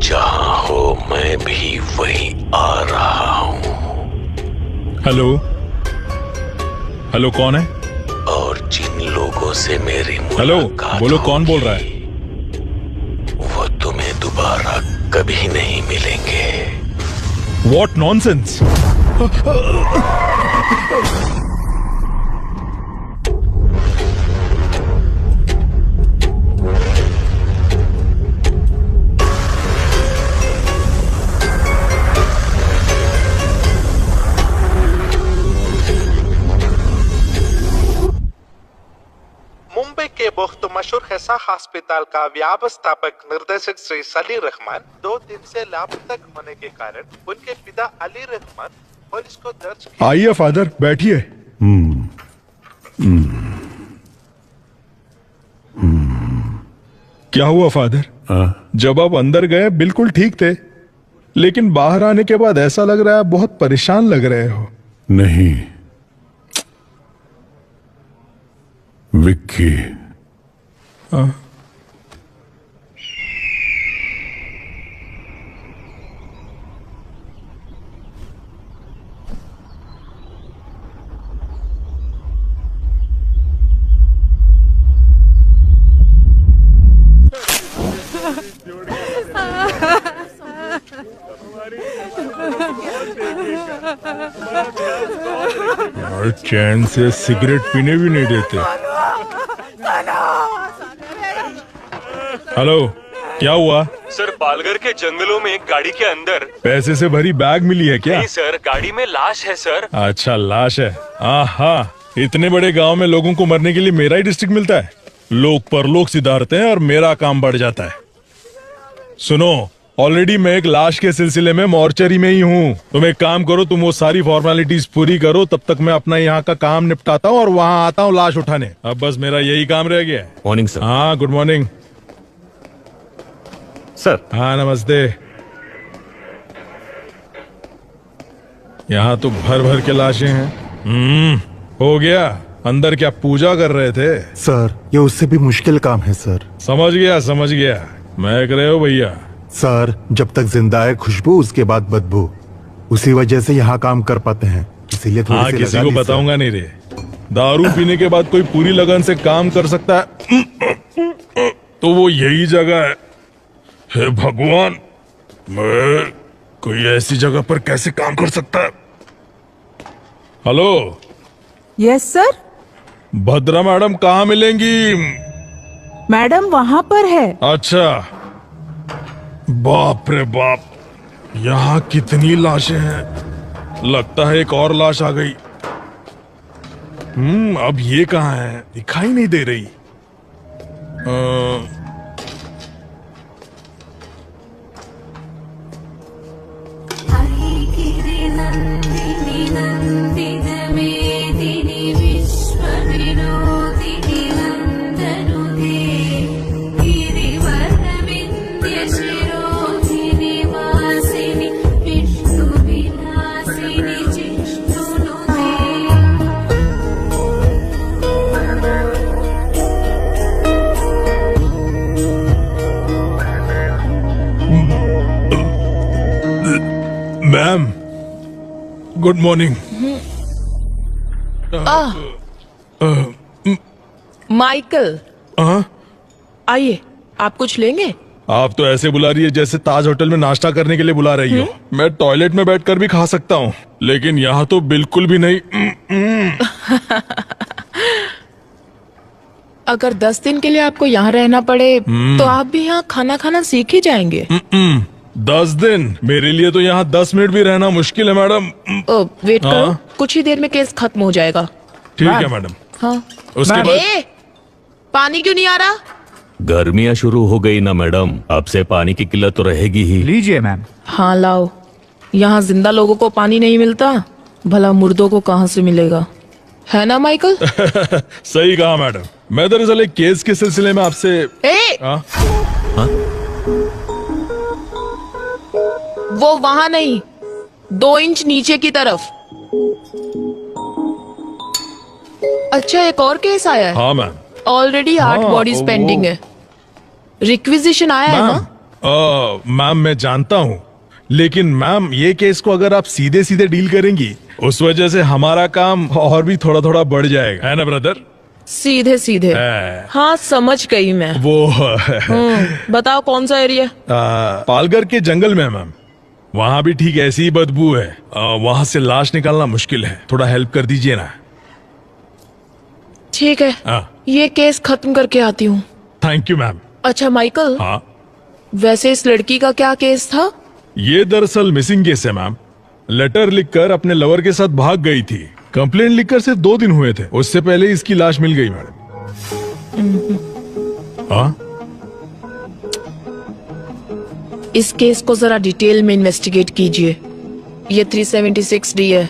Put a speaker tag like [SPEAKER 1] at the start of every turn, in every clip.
[SPEAKER 1] जहां हो मैं भी वहीं आ रहा हूं।
[SPEAKER 2] हेलो हेलो, कौन है?
[SPEAKER 1] और जिन लोगों से मेरी
[SPEAKER 2] हेलो,
[SPEAKER 1] मुलाकात
[SPEAKER 2] बोलो कौन बोल रहा है?
[SPEAKER 1] वो तुम्हें दोबारा कभी नहीं मिलेंगे।
[SPEAKER 2] What nonsense!
[SPEAKER 3] मुंबई के बहुत मशहूर हैसा अस्पताल का व्यवस्थापक निर्देशक श्री सली रहमान 2 दिन से लापता होने के कारण उनके पिता अली रहमान पुलिस को दर्ज किया।
[SPEAKER 2] आइए फादर, बैठिए। क्या हुआ फादर? जब आप अंदर गए बिल्कुल ठीक थे, लेकिन बाहर आने के बाद ऐसा लग रहा है बहुत परेशान लग रहे हो।
[SPEAKER 4] नहीं विक्की,
[SPEAKER 2] और चैन से सिगरेट पीने भी नहीं देते। हेलो, क्या हुआ?
[SPEAKER 5] सर, पालघर के जंगलों में एक गाड़ी के अंदर
[SPEAKER 2] पैसे से भरी बैग मिली है क्या?
[SPEAKER 5] नहीं सर, गाड़ी में लाश है सर।
[SPEAKER 2] अच्छा, लाश है। आहा, इतने बड़े गांव में लोगों को मरने के लिए मेरा ही डिस्ट्रिक्ट मिलता है। लोग परलोक सिधारते हैं और मेरा काम बढ़ जाता है। सुनो, ऑलरेडी मैं एक लाश के सिलसिले में मॉर्चरी में ही हूँ। तुम एक काम करो, तुम वो सारी फॉर्मेलिटीज पूरी करो, तब तक मैं अपना यहाँ का काम निपटाता हूँ और वहाँ आता हूँ लाश उठाने। अब बस मेरा यही काम रह गया है।
[SPEAKER 5] Morning sir.
[SPEAKER 2] हाँ, गुड मॉर्निंग
[SPEAKER 5] सर।
[SPEAKER 2] हाँ, नमस्ते। यहाँ तो भर भर के लाशें हैं। हो गया। अंदर क्या पूजा कर रहे थे?
[SPEAKER 6] सर, ये उससे भी मुश्किल काम है सर।
[SPEAKER 2] समझ गया। मैं कर रहे हो भैया?
[SPEAKER 6] सर, जब तक जिंदा है खुशबू, उसके बाद बदबू। उसी वजह से यहाँ काम कर पाते हैं, इसीलिए थोड़ी
[SPEAKER 2] हाँ,
[SPEAKER 6] सी
[SPEAKER 2] किसी
[SPEAKER 6] लगा
[SPEAKER 2] को
[SPEAKER 6] ली,
[SPEAKER 2] बताऊंगा नहीं रे। दारू पीने के बाद कोई पूरी लगन से काम कर सकता है तो वो यही जगह है। हे भगवान, मैं कोई ऐसी जगह पर कैसे काम कर सकता है? Hello.
[SPEAKER 7] Yes sir.
[SPEAKER 2] Bhadra madam कहाँ मिलेंगी?
[SPEAKER 7] मैडम वहाँ पर है।
[SPEAKER 2] अच्छा, बाप रे बाप, यहाँ कितनी लाशें हैं। लगता है एक और लाश आ गई। अब ये कहाँ है? दिखाई नहीं दे रही। Ma'am, good morning.
[SPEAKER 8] माइकल, आइए, आप कुछ लेंगे?
[SPEAKER 2] आप तो ऐसे बुला रही है जैसे ताज होटल में नाश्ता करने के लिए बुला रही हो। मैं टॉयलेट में बैठकर भी खा सकता हूँ, लेकिन यहाँ तो बिल्कुल भी नहीं।
[SPEAKER 8] अगर 10 दिन के लिए आपको यहाँ रहना पड़े तो आप भी यहाँ खाना खाना सीख ही जाएंगे।
[SPEAKER 2] 10 दिन? मेरे लिए तो यहाँ 10 मिनट भी रहना मुश्किल है मैडम।
[SPEAKER 8] वेट करो, कुछ ही देर में केस खत्म हो जाएगा।
[SPEAKER 2] ठीक है मैडम।
[SPEAKER 8] हाँ,
[SPEAKER 2] उसके बाद
[SPEAKER 8] पानी क्यों नहीं आ रहा?
[SPEAKER 5] गर्मियाँ शुरू हो गई ना मैडम, अब से पानी की किल्लत तो रहेगी ही।
[SPEAKER 9] लीजिए मैम।
[SPEAKER 8] हाँ लाओ। यहाँ जिंदा लोगों को पानी नहीं मिलता, भला मुर्दों को कहाँ से मिलेगा, है ना माइकल?
[SPEAKER 2] सही कहा मैडम। मैं दरअसल एक केस के सिलसिले में आपसे
[SPEAKER 8] वो वहां नहीं, 2 इंच नीचे की तरफ। अच्छा, एक और केस आया है।
[SPEAKER 2] हाँ मैम।
[SPEAKER 8] ऑलरेडी 8 बॉडीज पेंडिंग है। रिक्विजिशन आया है ना?
[SPEAKER 2] मैम मैं जानता हूँ, लेकिन मैम ये केस को अगर आप सीधे सीधे डील करेंगी, उस वजह से हमारा काम और भी थोड़ा थोड़ा बढ़ जाएगा, है ना ब्रदर?
[SPEAKER 8] सीधे सीधे। हाँ समझ गई मैं।
[SPEAKER 2] वो
[SPEAKER 8] बताओ कौन सा एरिया?
[SPEAKER 2] पालघर के जंगल में मैम, वहाँ भी ठीक ऐसी ही बदबू है। वहाँ से लाश निकालना मुश्किल है, थोड़ा हेल्प कर दीजिए ना।
[SPEAKER 8] ठीक है, ये केस खत्म करके आती हूँ।
[SPEAKER 2] Thank you ma'am.
[SPEAKER 8] अच्छा माइकल,
[SPEAKER 2] हाँ,
[SPEAKER 8] वैसे इस लड़की का क्या केस था?
[SPEAKER 2] ये दरअसल मिसिंग केस है मैम। लेटर लिखकर अपने लवर के साथ भाग गई थी। कंप्लेंट लिखकर सिर्फ 2 दिन हुए थे, उससे पहले इसकी लाश मिल गई मैडम। हाँ,
[SPEAKER 8] इस केस को जरा डिटेल में इन्वेस्टिगेट कीजिए। ये 376D है।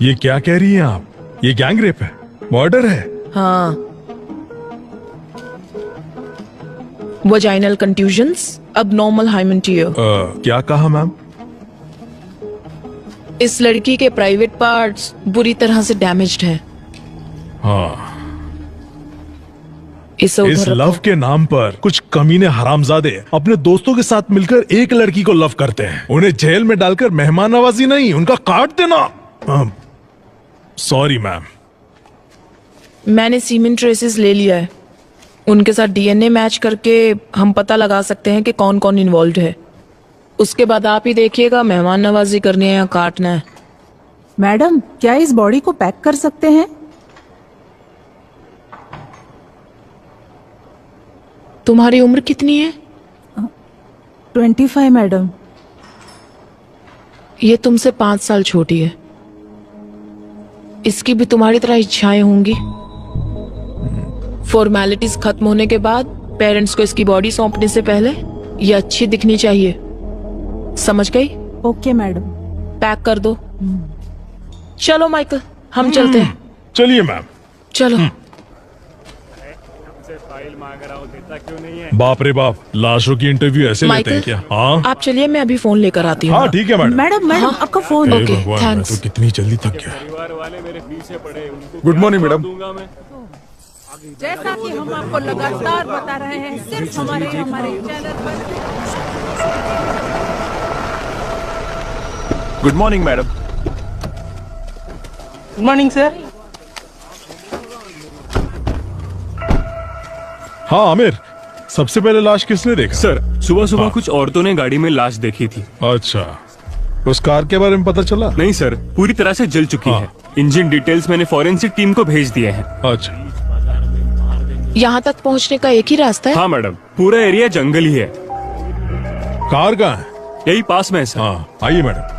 [SPEAKER 2] ये क्या कह रही हैं आप? ये गैंग रेप है, मर्डर है।
[SPEAKER 8] हाँ, vaginal contusions, abnormal hymen tear.
[SPEAKER 2] क्या कहा मैम?
[SPEAKER 8] इस लड़की के प्राइवेट पार्ट्स बुरी तरह से डैमेज्ड हैं।
[SPEAKER 2] हाँ,
[SPEAKER 8] इसे
[SPEAKER 2] इस
[SPEAKER 8] उधर
[SPEAKER 2] लव
[SPEAKER 8] रखो।
[SPEAKER 2] के नाम पर कुछ कमीने हरामजादे अपने दोस्तों के साथ मिलकर एक लड़की को लव करते हैं। उन्हें जेल में डालकर मेहमान नवाजी नहीं, उनका काट देना। Sorry ma'am.
[SPEAKER 8] मैंने सीमेन ट्रेसेस ले लिया है। उनके साथ डीएनए मैच करके हम पता लगा सकते हैं कि कौन कौन इन्वॉल्व है। उसके बाद आप ही देखिएगा मेहमान नवाजी करनी है या काटना है।
[SPEAKER 7] मैडम, क्या इस बॉडी को पैक कर सकते हैं?
[SPEAKER 8] तुम्हारी उम्र कितनी है?
[SPEAKER 7] 25 मैडम।
[SPEAKER 8] ये तुमसे 5 साल छोटी है। इसकी भी तुम्हारी तरह इच्छाएं होंगी। फॉर्मेलिटीज खत्म होने के बाद पेरेंट्स को इसकी बॉडी सौंपने से पहले ये अच्छी दिखनी चाहिए। समझ गई?
[SPEAKER 7] Okay madam.
[SPEAKER 8] पैक कर दो। चलो माइकल, हम चलते हैं।
[SPEAKER 2] चलिए मैम।
[SPEAKER 8] चलो।
[SPEAKER 2] बाप रे बाप, लाशों की इंटरव्यू ऐसे लेते हैं क्या? हाँ
[SPEAKER 8] आप चलिए, मैं अभी फोन लेकर आती हूँ।
[SPEAKER 2] हाँ ठीक है मैडम।
[SPEAKER 7] मैडम आपका फोन।
[SPEAKER 2] हे
[SPEAKER 8] ओके,
[SPEAKER 2] भगवान, मैं
[SPEAKER 8] थैंक्स।
[SPEAKER 2] तो कितनी जल्दी थक गया। Good morning madam.
[SPEAKER 7] जैसा कि हम आपको लगातार बता रहे हैं, सिर्फ हमारे चैनल पर।
[SPEAKER 4] Good morning madam.
[SPEAKER 9] Good morning sir.
[SPEAKER 2] हाँ आमिर, सबसे पहले लाश किसने देखा?
[SPEAKER 4] सर, सुबह सुबह
[SPEAKER 2] हाँ।
[SPEAKER 4] कुछ औरतों ने गाड़ी में लाश देखी थी।
[SPEAKER 2] अच्छा, उस कार के बारे में पता चला?
[SPEAKER 4] नहीं सर, पूरी तरह से जल चुकी
[SPEAKER 2] हाँ।
[SPEAKER 4] है। इंजन डिटेल्स मैंने फॉरेंसिक टीम को भेज दिए हैं।
[SPEAKER 2] अच्छा,
[SPEAKER 8] यहाँ तक पहुँचने का एक ही रास्ता है?
[SPEAKER 4] हाँ मैडम, पूरा एरिया जंगल ही है।
[SPEAKER 2] कार कहाँ है?
[SPEAKER 4] यही पास में है सर।
[SPEAKER 2] हाँ आइए मैडम।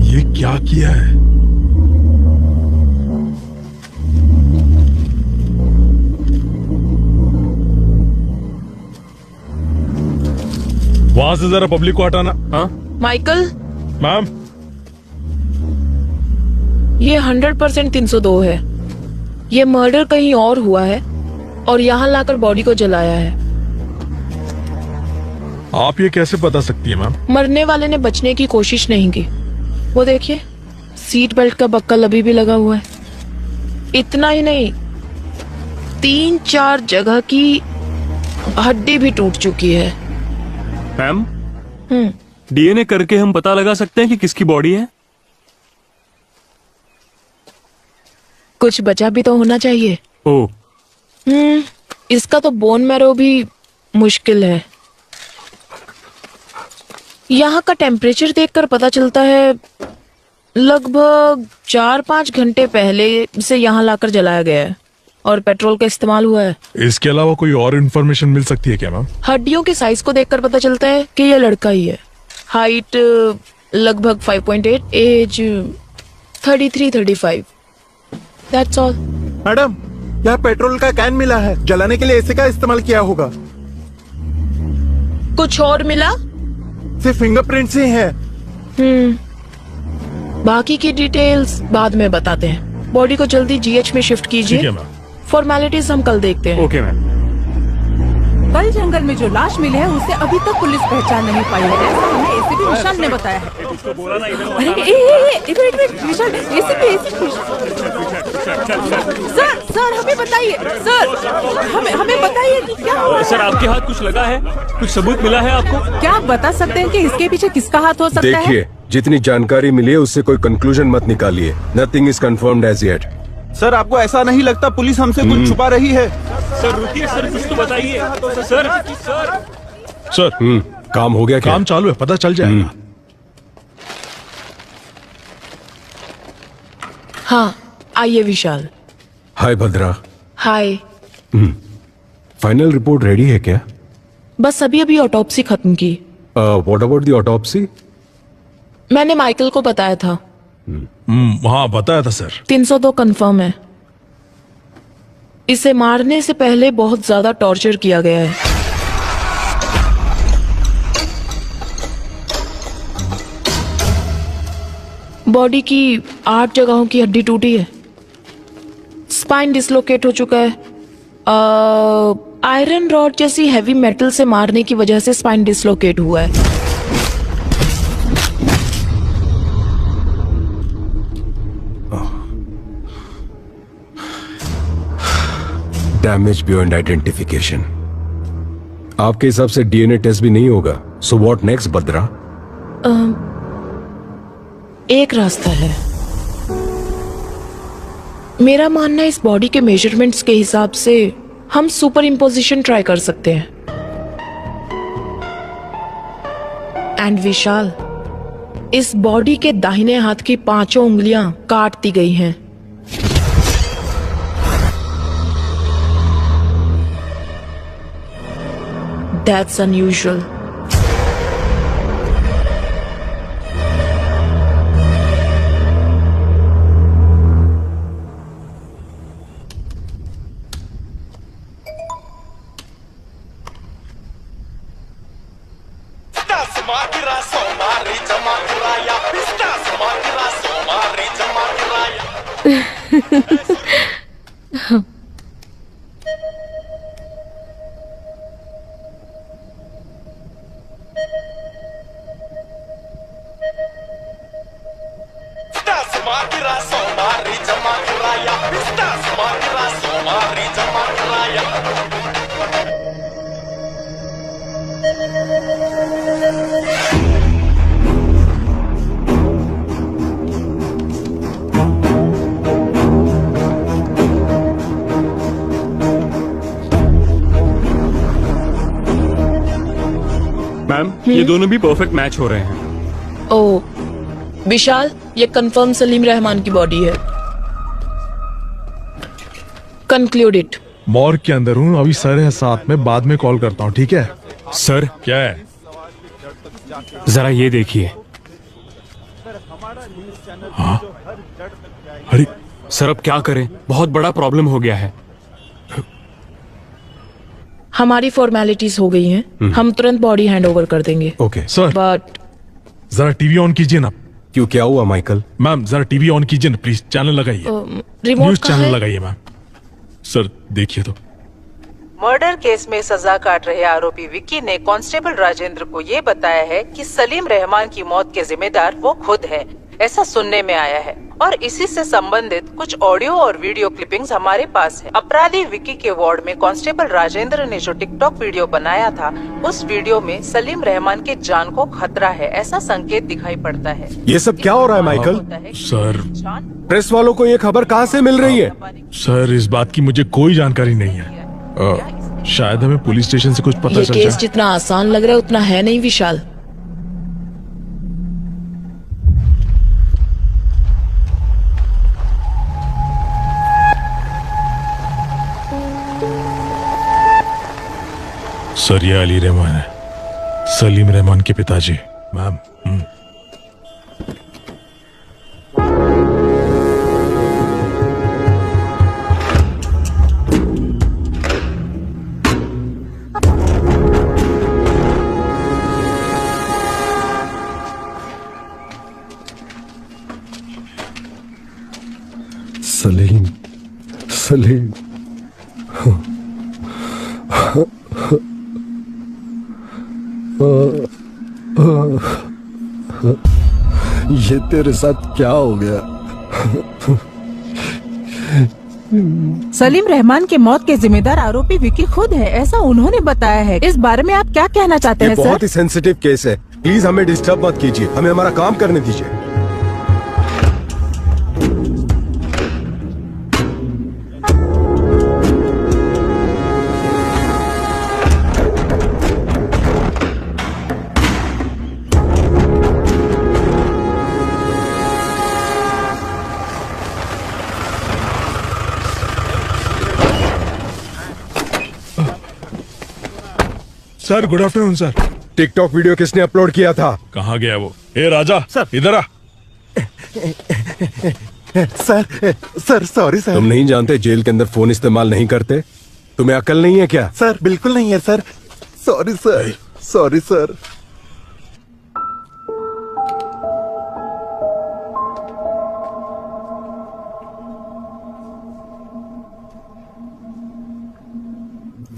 [SPEAKER 2] ये क्या किया है? वहां से जरा पब्लिक को हटाना।
[SPEAKER 4] हाँ
[SPEAKER 8] माइकल,
[SPEAKER 2] मैम,
[SPEAKER 8] ये 100% 302 है। ये मर्डर कहीं और हुआ है और यहाँ लाकर बॉडी को जलाया है।
[SPEAKER 2] आप ये कैसे बता सकती है मैम?
[SPEAKER 8] मरने वाले ने बचने की कोशिश नहीं की। वो देखिए, सीट बेल्ट का बक्कल अभी भी लगा हुआ है। इतना ही नहीं, 3-4 जगह की हड्डी भी टूट चुकी है।
[SPEAKER 4] मैम, डीएनए करके हम पता लगा सकते हैं कि किसकी बॉडी है?
[SPEAKER 8] कुछ बचा भी तो होना चाहिए।
[SPEAKER 4] ओ,
[SPEAKER 8] इसका तो बोन मैरो भी मुश्किल है। यहाँ का टेम्परेचर देखकर पता चलता है लगभग 4-5 घंटे पहले से यहाँ लाकर जलाया गया है और पेट्रोल का इस्तेमाल हुआ है।
[SPEAKER 2] इसके अलावा कोई और इन्फॉर्मेशन मिल सकती है क्या मैम?
[SPEAKER 8] हड्डियों के साइज को देखकर पता चलता है कि यह लड़का ही है। हाइट लगभग 5.8, एज 33-35। That's all.
[SPEAKER 6] मैडम, यहाँ पेट्रोल का कैन मिला है, जलाने के लिए इसी का इस्तेमाल किया होगा।
[SPEAKER 8] कुछ और मिला?
[SPEAKER 6] सिर्फ फिंगरप्रिंट्स ही हैं।
[SPEAKER 8] बाकी की डिटेल्स बाद में बताते हैं। बॉडी को जल्दी जीएच में शिफ्ट
[SPEAKER 2] ठीक है
[SPEAKER 8] कीजिए।
[SPEAKER 2] मैम।
[SPEAKER 8] फॉर्मेलिटीज हम कल देखते हैं।
[SPEAKER 4] Okay ma'am.
[SPEAKER 7] कल जंगल में जो लाश मिली है उसे अभी तक पुलिस पहचान नहीं पाई है, ऐसा हमें एसीपी विशाल ने बताया है। अरे विशाल, एसीपी सर हमें बताइए, सर हमें बताइए कि क्या हुआ है?
[SPEAKER 4] सर आपके हाथ कुछ लगा है? कुछ सबूत मिला है आपको?
[SPEAKER 7] क्या आप बता सकते हैं कि इसके पीछे किसका हाथ हो सकता है?
[SPEAKER 9] देखिए, जितनी जानकारी मिली है उससे कोई कंक्लूजन मत निकालिए। Nothing is confirmed as yet.
[SPEAKER 10] Sir, आपको ऐसा नहीं लगता पुलिस हमसे कुछ छुपा रही है?
[SPEAKER 4] सर रुकिए सर, कुछ तो बताइए। सर
[SPEAKER 2] सर
[SPEAKER 9] काम हो गया क्या?
[SPEAKER 2] काम चालू है, पता चल जाएगा।
[SPEAKER 8] हाँ, आइए विशाल।
[SPEAKER 9] हाय भद्रा।
[SPEAKER 8] हाय।
[SPEAKER 9] फाइनल रिपोर्ट रेडी है क्या?
[SPEAKER 8] बस अभी ऑटोप्सी खत्म की।
[SPEAKER 9] What about the autopsy?
[SPEAKER 8] मैंने माइकल को बताया था।
[SPEAKER 2] हाँ बताया था सर।
[SPEAKER 8] 302 कंफर्म है। इसे मारने से पहले बहुत ज्यादा टॉर्चर किया गया है। बॉडी की 8 जगहों की हड्डी टूटी है। स्पाइन डिसलोकेट हो चुका है। आयरन रॉड जैसी हैवी मेटल से मारने की वजह से स्पाइन डिसलोकेट हुआ है।
[SPEAKER 9] Damage beyond identification. आपके हिसाब से डीएनए टेस्ट भी नहीं होगा। सो व्हाट नेक्स्ट भद्रा?
[SPEAKER 8] एक रास्ता है। मेरा मानना इस बॉडी के मेजरमेंट्स के हिसाब से हम सुपर इम्पोजिशन ट्राई कर सकते हैं। एंड विशाल, इस बॉडी के दाहिने हाथ की 5 उंगलियां काट दी गई हैं। That's unusual.
[SPEAKER 4] मैम, ये दोनों भी परफेक्ट मैच हो रहे हैं।
[SPEAKER 8] ओ विशाल, ये कंफर्म सलीम रहमान की बॉडी है। Conclude it.
[SPEAKER 2] मॉर्ग के अंदर हूँ, अभी सर है साथ में, बाद में कॉल करता हूँ, ठीक है?
[SPEAKER 4] सर
[SPEAKER 2] क्या है?
[SPEAKER 4] जरा ये देखिए।
[SPEAKER 2] हाँ? अरे
[SPEAKER 4] सर अब क्या करें, बहुत बड़ा प्रॉब्लम हो गया है।
[SPEAKER 8] हमारी फॉर्मेलिटीज हो गई हैं। हम तुरंत बॉडी हैंड ओवर कर देंगे।
[SPEAKER 9] ओके
[SPEAKER 2] सर,
[SPEAKER 8] बट
[SPEAKER 2] जरा टीवी ऑन कीजिए ना।
[SPEAKER 9] क्यों, क्या हुआ माइकल?
[SPEAKER 2] मैम जरा टीवी ऑन कीजिए ना प्लीज, चैनल लगाइए,
[SPEAKER 8] रिमोट
[SPEAKER 2] न्यूज
[SPEAKER 8] कहाँ
[SPEAKER 2] चैनल
[SPEAKER 8] है?
[SPEAKER 2] लगाइए मैम। सर देखिए तो।
[SPEAKER 11] मर्डर केस में सजा काट रहे आरोपी विक्की ने कांस्टेबल राजेंद्र को ये बताया है कि सलीम रहमान की मौत के जिम्मेदार वो खुद है, ऐसा सुनने में आया है। और इसी से संबंधित कुछ ऑडियो और वीडियो क्लिपिंग्स हमारे पास है। अपराधी विक्की के वार्ड में कांस्टेबल राजेंद्र ने जो टिकटॉक वीडियो बनाया था, उस वीडियो में सलीम रहमान के जान को खतरा है, ऐसा संकेत दिखाई पड़ता है।
[SPEAKER 9] ये सब क्या हो रहा है माइकल?
[SPEAKER 2] सर,
[SPEAKER 9] प्रेस वालों को ये खबर कहाँ से मिल रही है?
[SPEAKER 2] सर इस बात की मुझे कोई जानकारी नहीं है। शायद हमें पुलिस स्टेशन से कुछ पता
[SPEAKER 8] ये
[SPEAKER 2] चल
[SPEAKER 8] केस
[SPEAKER 2] जाए।
[SPEAKER 8] जितना आसान लग रहा है उतना है नहीं विशाल।
[SPEAKER 2] सर ये अली रहमान है, सलीम रहमान के पिताजी। मैम
[SPEAKER 9] सलीम, सलीम। ये तेरे साथ क्या हो गया?
[SPEAKER 7] सलीम रहमान की मौत के जिम्मेदार आरोपी विकी खुद है, ऐसा उन्होंने बताया है। इस बारे में आप क्या कहना चाहते
[SPEAKER 9] ये
[SPEAKER 7] हैं
[SPEAKER 9] बहुत
[SPEAKER 7] सर?
[SPEAKER 9] ही सेंसिटिव केस है, प्लीज हमें डिस्टर्ब मत कीजिए, हमें हमारा काम करने दीजिए।
[SPEAKER 2] Sir, good afternoon sir.
[SPEAKER 9] TikTok video किसने अपलोड किया था?
[SPEAKER 2] कहाँ गया वो? ए राजा सर, इधर आ।
[SPEAKER 6] Sir sorry sir.
[SPEAKER 9] तुम नहीं जानते जेल के अंदर फोन इस्तेमाल नहीं करते? तुम्हें अकल नहीं है क्या?
[SPEAKER 6] सर बिल्कुल नहीं है sir. Sorry sir, sorry sir.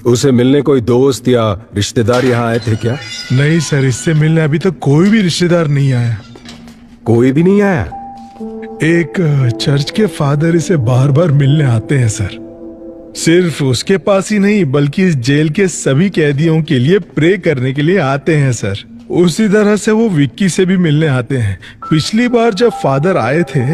[SPEAKER 9] उसे मिलने कोई दोस्त या रिश्तेदार यहाँ आए थे क्या?
[SPEAKER 2] नहीं सर, इससे मिलने अभी तक कोई भी रिश्तेदार नहीं आया।
[SPEAKER 9] कोई भी नहीं आया?
[SPEAKER 2] एक चर्च के फादर इसे बार बार मिलने आते हैं सर। सिर्फ उसके पास ही नहीं बल्कि इस जेल के सभी कैदियों के लिए प्रे करने के लिए आते हैं सर। उसी तरह से वो विक्की से भी मिलने आते हैं। पिछली बार जब फादर आए थे,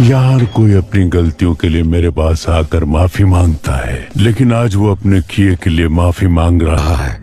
[SPEAKER 12] यार कोई अपनी गलतियों के लिए मेरे पास आकर माफी मांगता है, लेकिन आज वो अपने किए के लिए माफी मांग रहा है।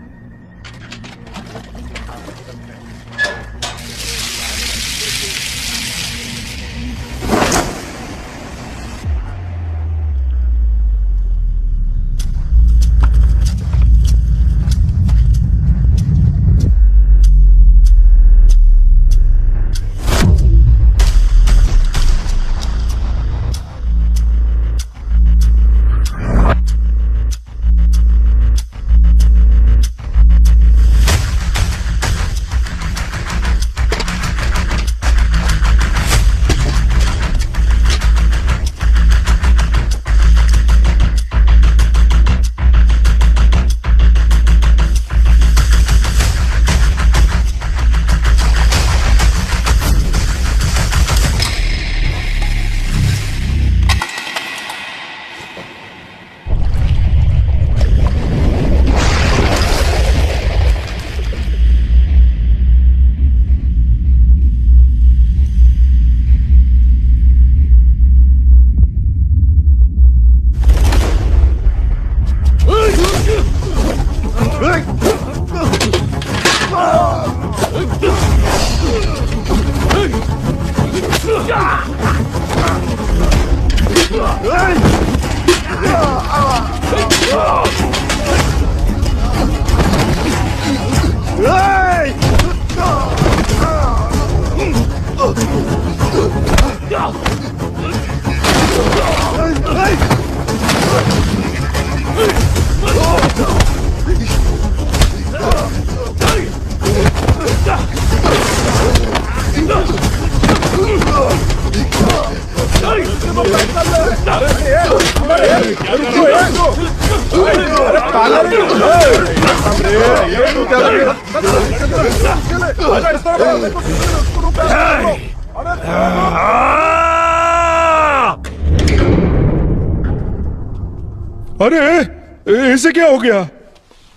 [SPEAKER 2] अरे इसे क्या हो गया?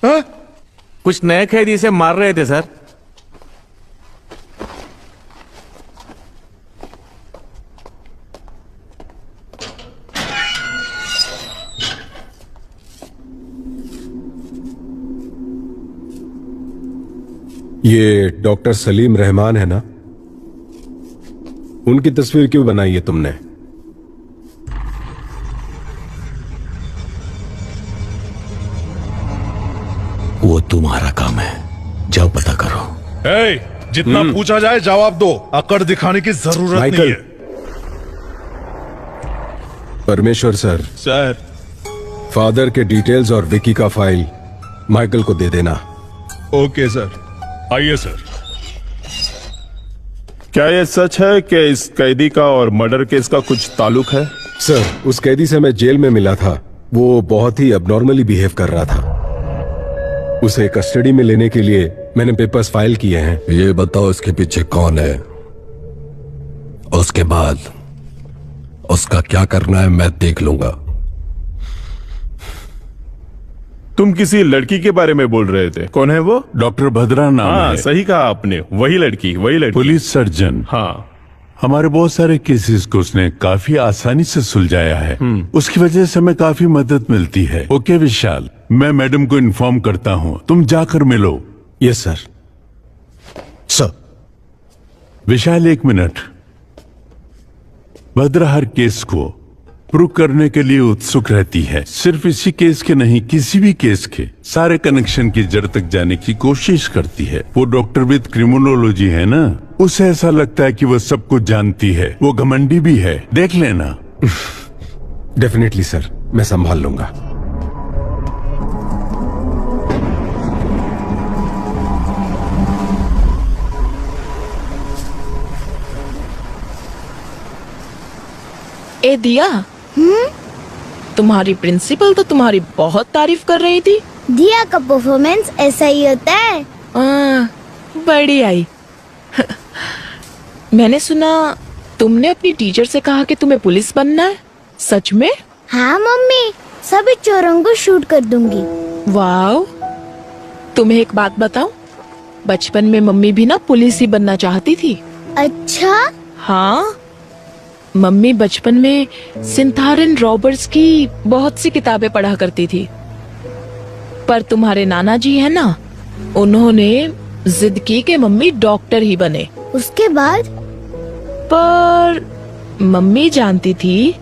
[SPEAKER 2] हा?
[SPEAKER 13] कुछ नए कैदी से मार रहे थे सर।
[SPEAKER 9] ये डॉक्टर सलीम रहमान है ना? उनकी तस्वीर क्यों बनाई है तुमने?
[SPEAKER 5] तुम्हारा काम है, जाओ पता करो।
[SPEAKER 2] ए, जितना पूछा जाए जवाब दो, अकड़ दिखाने की जरूरत नहीं
[SPEAKER 9] माइकल।
[SPEAKER 2] है।
[SPEAKER 9] परमेश्वर सर, फादर के डिटेल्स और विकी का फाइल माइकल को दे देना।
[SPEAKER 2] Okay sir. आइए सर।
[SPEAKER 14] क्या ये सच है कि इस कैदी का और मर्डर केस का कुछ ताल्लुक है?
[SPEAKER 9] सर, उस कैदी से मैं जेल में मिला था। वो बहुत ही अबनॉर्मली बिहेव कर रहा था। उसे कस्टडी में लेने के लिए मैंने पेपर्स फाइल किए हैं।
[SPEAKER 5] ये बताओ इसके पीछे कौन है, उसके बाद उसका क्या करना है मैं देख लूंगा।
[SPEAKER 14] तुम किसी लड़की के बारे में बोल रहे थे, कौन है वो?
[SPEAKER 12] डॉक्टर भद्रा नाम
[SPEAKER 14] हाँ,
[SPEAKER 12] है।
[SPEAKER 14] सही कहा आपने, वही लड़की।
[SPEAKER 12] Police surgeon.
[SPEAKER 14] हाँ,
[SPEAKER 12] हमारे बहुत सारे केसेस को उसने काफी आसानी से सुलझाया है। उसकी वजह से हमें काफी मदद मिलती है। ओके विशाल, मैं मैडम को इन्फॉर्म करता हूँ, तुम जाकर मिलो।
[SPEAKER 9] Yes sir. सर।
[SPEAKER 12] विशाल, एक मिनट। भद्रा हर केस को प्रूव करने के लिए उत्सुक रहती है। सिर्फ इसी केस के नहीं, किसी भी केस के सारे कनेक्शन की जड़ तक जाने की कोशिश करती है। वो डॉक्टर विद क्रिमिनोलॉजी है ना, उसे ऐसा लगता है कि वो सब कुछ जानती है। वो घमंडी भी है, देख लेना।
[SPEAKER 9] डेफिनेटली सर, मैं संभाल लूंगा।
[SPEAKER 8] ए दिया, तुम्हारी प्रिंसिपल तो तुम्हारी बहुत तारीफ कर रही थी।
[SPEAKER 15] दिया का परफॉर्मेंस ऐसा ही होता है।
[SPEAKER 8] बड़ी आई। मैंने सुना तुमने अपनी टीचर से कहा कि तुम्हें पुलिस बनना है, सच में?
[SPEAKER 15] हाँ मम्मी, सभी चोरों को शूट कर दूंगी।
[SPEAKER 8] वाओ, तुम्हें एक बात बताऊं, बचपन में मम्मी भी ना पुलिस ही बनना चाहती थी।
[SPEAKER 15] अच्छा?
[SPEAKER 8] हाँ, मम्मी बचपन में सिंथारन रॉबर्ट्स की बहुत सी किताबें पढ़ा करती थी। पर तुम्हारे नाना जी है ना, उन्होंने जिद की कि मम्मी डॉक्टर ही बने।
[SPEAKER 15] उसके बाद?
[SPEAKER 8] पर मम्मी जानती थी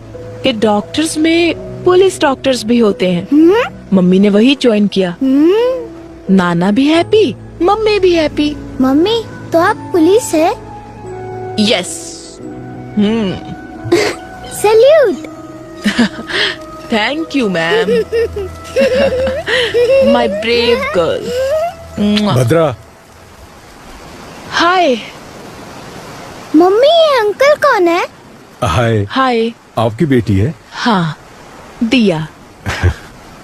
[SPEAKER 8] कि डॉक्टर्स में पुलिस डॉक्टर्स भी होते हैं। मम्मी ने वही ज्वाइन किया। नाना भी हैप्पी, मम्मी भी हैप्पी।
[SPEAKER 15] मम्मी, तो आप पुलिस है?
[SPEAKER 8] Yes.
[SPEAKER 15] Salute.
[SPEAKER 8] Thank you ma'am. My brave girl.
[SPEAKER 9] Bhadra.
[SPEAKER 8] Hi.
[SPEAKER 15] Mummy, ये अंकल कौन है?
[SPEAKER 9] हाय।
[SPEAKER 8] हाय।
[SPEAKER 9] आपकी बेटी है?
[SPEAKER 8] हाँ, दिया।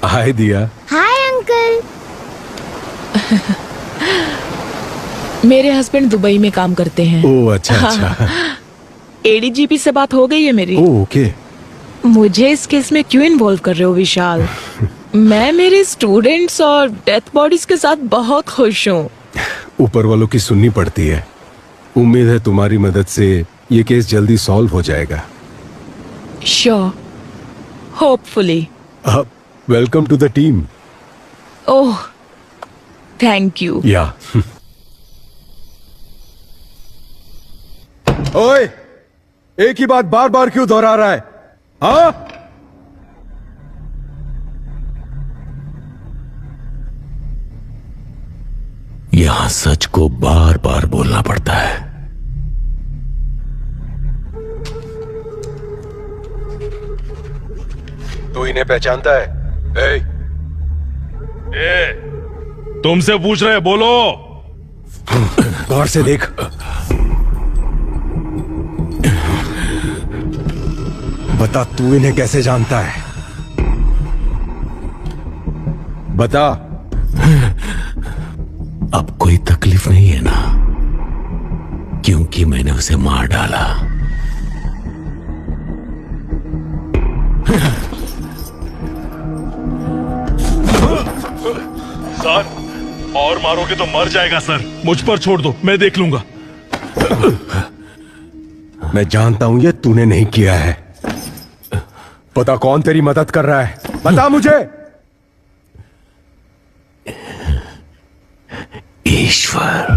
[SPEAKER 9] हाय दिया।
[SPEAKER 15] Hi uncle.
[SPEAKER 8] मेरे हस्बैंड दुबई में काम करते हैं।
[SPEAKER 9] ओह अच्छा अच्छा।
[SPEAKER 8] एडीजीपी से बात हो गई है मेरी।
[SPEAKER 9] Oh okay.
[SPEAKER 8] मुझे इस केस में क्यों इन्वॉल्व कर रहे हो विशाल? मैं मेरे स्टूडेंट्स और डेथ बॉडीज के साथ बहुत खुश हूँ।
[SPEAKER 9] ऊपर वालों की सुननी पड़ती है। उम्मीद है तुम्हारी मदद से ये केस जल्दी सॉल्व हो जाएगा।
[SPEAKER 8] Sure, hopefully.
[SPEAKER 9] Welcome to the team.
[SPEAKER 8] Oh, thank you.
[SPEAKER 9] Yeah. ओए, एक ही बात बार बार क्यों दोहरा रहा है? हाँ?
[SPEAKER 5] यहां सच को बार बार बोलना पड़ता है।
[SPEAKER 9] तू इन्हें पहचानता है?
[SPEAKER 2] तुमसे पूछ रहे, बोलो।
[SPEAKER 9] गौर से देख। बता, तू इन्हें कैसे जानता है? बता।
[SPEAKER 5] अब कोई तकलीफ नहीं है ना, क्योंकि मैंने उसे मार डाला।
[SPEAKER 2] सर, और मारोगे तो मर जाएगा सर। मुझ पर छोड़ दो, मैं देख लूंगा।
[SPEAKER 9] मैं जानता हूं ये तूने नहीं किया है। पता कौन तेरी मदद कर रहा है? बता मुझे।
[SPEAKER 5] ईश्वर।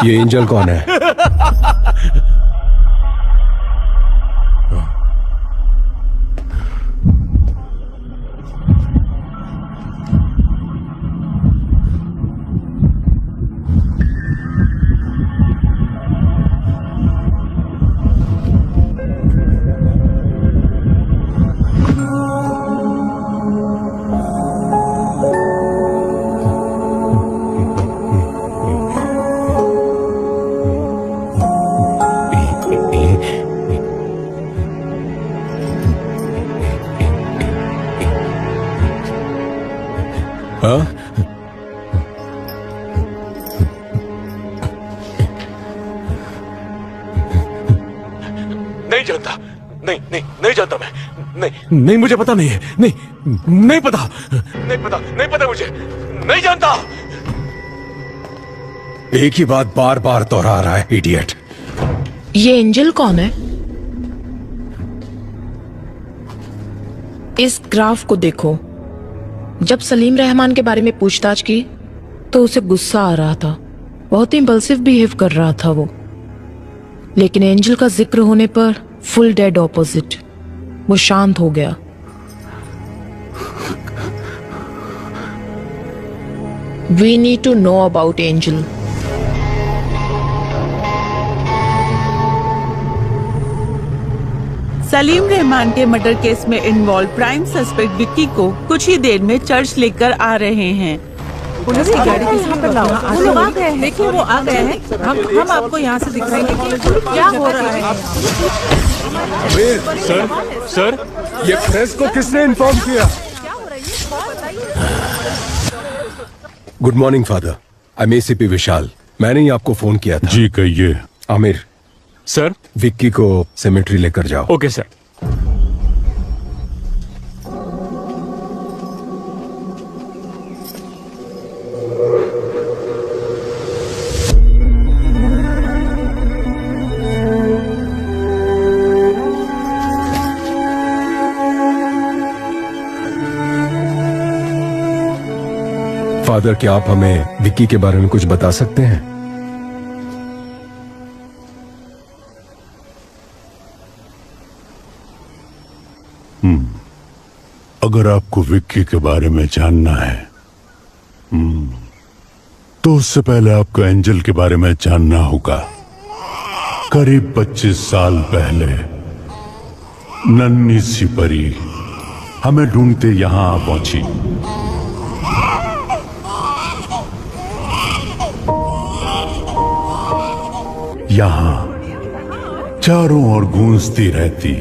[SPEAKER 9] ये एंजल कौन है? हाँ?
[SPEAKER 1] नहीं जानता, नहीं जानता मैं,
[SPEAKER 13] नहीं मुझे पता नहीं है, नहीं पता
[SPEAKER 1] मुझे, नहीं जानता।
[SPEAKER 9] एक ही बात बार बार दोहरा रहा है, इडियट।
[SPEAKER 8] ये एंजल कौन है? इस ग्राफ को देखो। जब सलीम रहमान के बारे में पूछताछ की तो उसे गुस्सा आ रहा था, बहुत इंपल्सिव बिहेव कर रहा था वो। लेकिन एंजल का जिक्र होने पर फुल डेड ऑपोजिट, वो शांत हो गया। We need to know about Angel.
[SPEAKER 7] Salim Rahman के मर्डर केस में इन्वॉल्व प्राइम सस्पेक्ट विक्की को कुछ ही देर में चर्च लेकर आ रहे हैं। पुलिस की गाड़ी किस पर लाओ? वो लोग आ गए हैं। देखिए वो आ गए हैं। हम आपको यहाँ से दिखाएंगे कि क्या हो रहा है।
[SPEAKER 9] सर, ये प्रेस को किसने इन्फॉर्म किया? Good morning father, I am ACP Vishal. मैंने ही आपको फोन किया था।
[SPEAKER 12] जी कहिए।
[SPEAKER 9] आमिर
[SPEAKER 4] सर,
[SPEAKER 9] विक्की को सेमेट्री लेकर जाओ।
[SPEAKER 4] Okay sir.
[SPEAKER 9] फादर, क्या आप हमें विक्की के बारे में कुछ बता सकते हैं?
[SPEAKER 12] अगर आपको विक्की के बारे में जानना है तो उससे पहले आपको एंजल के बारे में जानना होगा। करीब 25 साल पहले नन्ही सी परी हमें ढूंढते यहां आ पहुंची। यहां चारों ओर गूंजती रहती।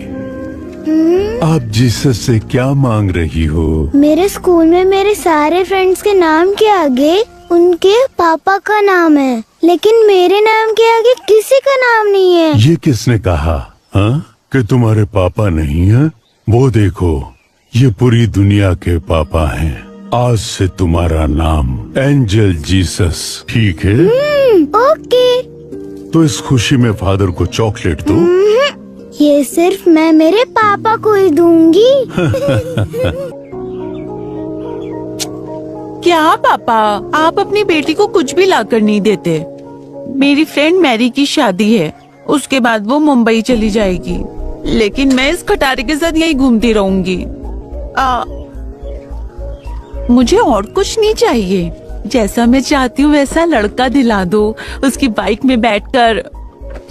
[SPEAKER 12] आप जीसस से क्या मांग रही हो?
[SPEAKER 15] मेरे स्कूल में मेरे सारे फ्रेंड्स के नाम के आगे उनके पापा का नाम है, लेकिन मेरे नाम के आगे किसी का नाम नहीं है।
[SPEAKER 12] ये किसने कहा कि तुम्हारे पापा नहीं है? वो देखो, ये पूरी दुनिया के पापा हैं। आज से तुम्हारा नाम एंजल जीसस, ठीक है?
[SPEAKER 15] ओके।
[SPEAKER 12] तो इस खुशी में फादर को चॉकलेट दो।
[SPEAKER 15] ये सिर्फ मैं मेरे पापा को ही दूंगी।
[SPEAKER 7] क्या पापा, आप अपनी बेटी को कुछ भी लाकर नहीं देते? मेरी फ्रेंड मैरी की शादी है, उसके बाद वो मुंबई चली जाएगी, लेकिन मैं इस खटारे के साथ यही घूमती रहूंगी। मुझे और कुछ नहीं चाहिए। जैसा मैं चाहती हूँ वैसा लड़का दिला दो। उसकी बाइक में बैठकर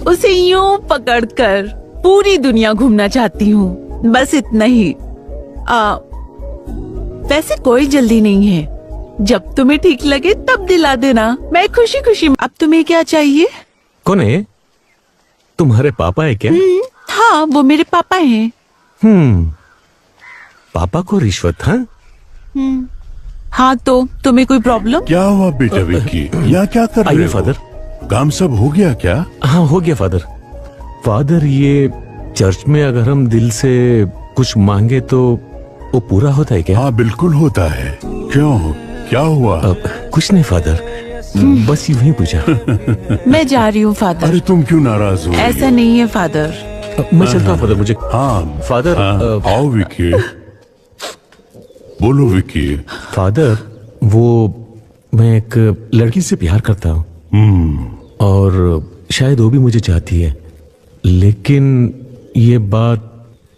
[SPEAKER 7] उसे यूं पकड़कर पूरी दुनिया घूमना चाहती हूँ, बस इतना ही। वैसे कोई जल्दी नहीं है, जब तुम्हें ठीक लगे तब दिला देना। मैं खुशी खुशी। अब तुम्हें क्या चाहिए?
[SPEAKER 13] कौन है? तुम्हारे पापा है क्या?
[SPEAKER 7] हाँ, वो मेरे पापा हैं।
[SPEAKER 13] पापा को रिश्वत?
[SPEAKER 7] हाँ, तो तुम्हें कोई प्रॉब्लम?
[SPEAKER 12] क्या हुआ बेटा विक्की? यहाँ क्या कर रहे हो?
[SPEAKER 13] फादर,
[SPEAKER 12] काम सब हो गया क्या?
[SPEAKER 13] हाँ, हो गया फादर। फादर, ये चर्च में अगर हम दिल से कुछ मांगे तो वो पूरा होता है क्या?
[SPEAKER 12] हाँ, बिल्कुल होता है। क्यों, क्या हुआ?
[SPEAKER 13] कुछ नहीं फादर, बस यूं ही पूछा।
[SPEAKER 7] मैं जा रही हूँ फादर।
[SPEAKER 12] अरे तुम क्यों नाराज हो?
[SPEAKER 7] ऐसा नहीं है फादर।
[SPEAKER 13] मैं चलता हूँ फादर। मुझे
[SPEAKER 12] हाँ
[SPEAKER 13] फादर।
[SPEAKER 12] आओ विक्की। बोलो विकी।
[SPEAKER 13] फादर, वो मैं एक लड़की से प्यार करता हूँ और शायद वो भी मुझे चाहती है, लेकिन ये बात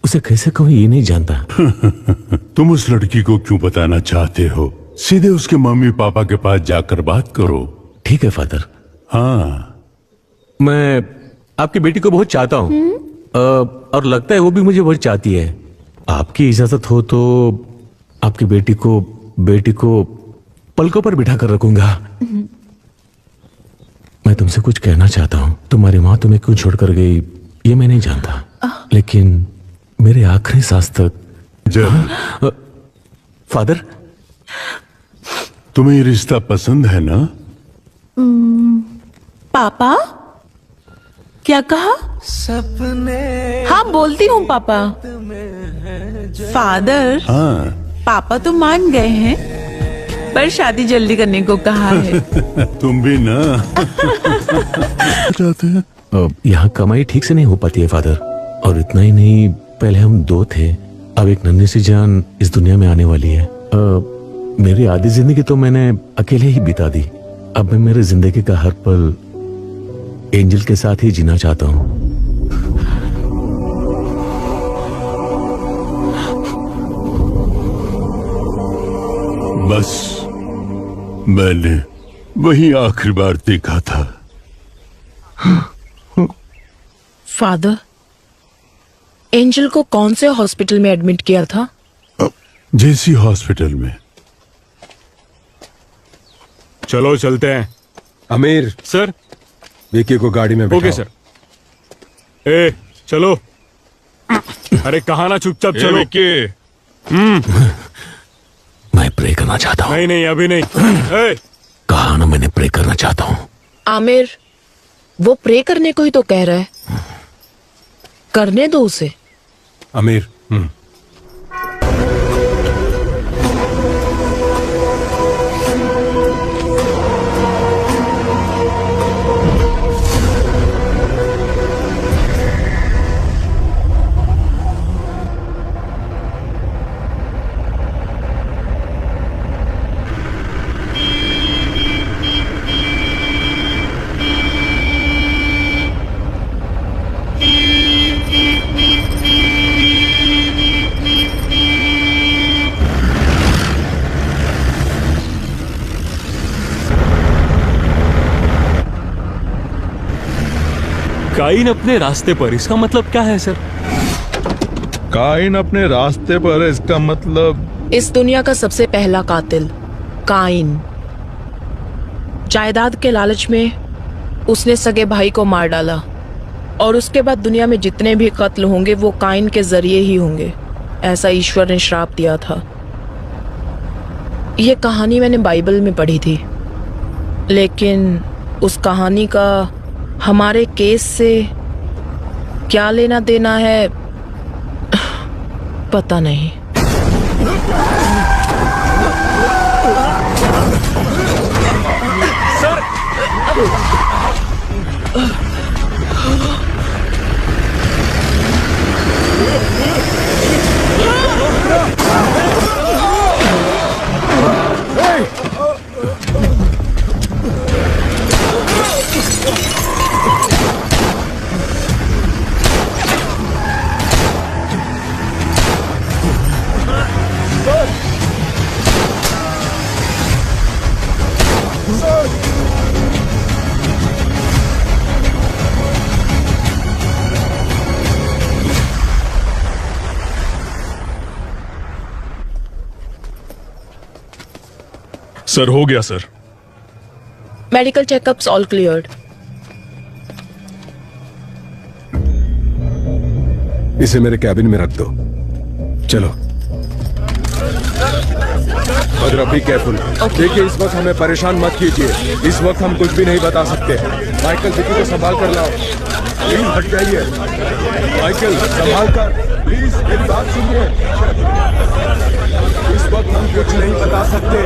[SPEAKER 13] उसे कैसे कहूँ ये नहीं जानता।
[SPEAKER 12] तुम उस लड़की को क्यों बताना चाहते हो? सीधे उसके मम्मी पापा के पास जाकर बात करो।
[SPEAKER 13] ठीक है फादर।
[SPEAKER 12] हाँ,
[SPEAKER 13] मैं आपकी बेटी को बहुत चाहता हूँ और लगता है वो भी मुझे बहुत चाहती है। आपकी इजाजत हो तो आपकी बेटी को पलकों पर बिठा कर रखूंगा। मैं तुमसे कुछ कहना चाहता हूँ। तुम्हारी माँ तुम्हें क्यों छोड़कर गई ये मैं नहीं जानता, लेकिन मेरे आखिरी सांस तक। फादर,
[SPEAKER 12] तुम्हें ये रिश्ता पसंद है ना?
[SPEAKER 7] पापा क्या कहा?
[SPEAKER 8] हाँ बोलती हूँ पापा।
[SPEAKER 7] फादर,
[SPEAKER 12] हाँ।
[SPEAKER 7] पापा तो मान गए हैं, पर शादी जल्दी करने को कहा है।
[SPEAKER 12] तुम भी ना चाहते हैं?
[SPEAKER 13] यहाँ कमाई ठीक से नहीं हो पाती है फादर, और इतना ही नहीं, पहले हम 2 थे, अब एक नन्ही सी जान इस दुनिया में आने वाली है। मेरी आधी जिंदगी तो मैंने अकेले ही बिता दी। अब मैं मेरे जिंदगी का हर पल एंजल के साथ ही जीना चाहता हूँ।
[SPEAKER 12] बस मैंने वही आखिरी बार देखा था।
[SPEAKER 8] फादर, एंजल को कौन से हॉस्पिटल में एडमिट किया था?
[SPEAKER 12] जेसी हॉस्पिटल में।
[SPEAKER 4] चलो चलते हैं।
[SPEAKER 9] आमिर
[SPEAKER 4] सर,
[SPEAKER 9] विकी को गाड़ी में बिठाओ।
[SPEAKER 4] Okay sir. ए चलो। अरे कहा ना, चुपचाप चलो।
[SPEAKER 2] विकी,
[SPEAKER 13] मैं प्रे करना चाहता हूँ।
[SPEAKER 4] नहीं अभी नहीं।
[SPEAKER 13] कहा ना मैंने प्रे करना चाहता हूँ।
[SPEAKER 8] आमिर, वो प्रे करने को ही तो कह रहा है, करने दो उसे।
[SPEAKER 9] आमिर,
[SPEAKER 4] काइन अपने रास्ते पर, इसका मतलब क्या है सर?
[SPEAKER 2] काइन अपने रास्ते पर है, इसका मतलब
[SPEAKER 8] इस दुनिया का सबसे पहला कातिल काइन। जायदाद के लालच में उसने सगे भाई को मार डाला, और उसके बाद दुनिया में जितने भी कत्ल होंगे वो काइन के जरिए ही होंगे, ऐसा ईश्वर ने श्राप दिया था। ये कहानी मैंने बाइबल में पढ़ी थी, लेकिन उस कहानी का हमारे केस से क्या लेना देना है पता नहीं।
[SPEAKER 2] सर हो गया sir.
[SPEAKER 8] Medical checkups all cleared.
[SPEAKER 9] इसे मेरे कैबिन में रख दो। चलो बट बी केयरफुल। देखिए इस वक्त हमें परेशान मत कीजिए, इस वक्त हम कुछ भी नहीं बता सकते। माइकल विकी को संभाल कर लाओ, प्लीज हट जाइए। माइकल संभाल कर, प्लीज मेरी बात सुनिए। इस वक्त हम कुछ नहीं बता सकते।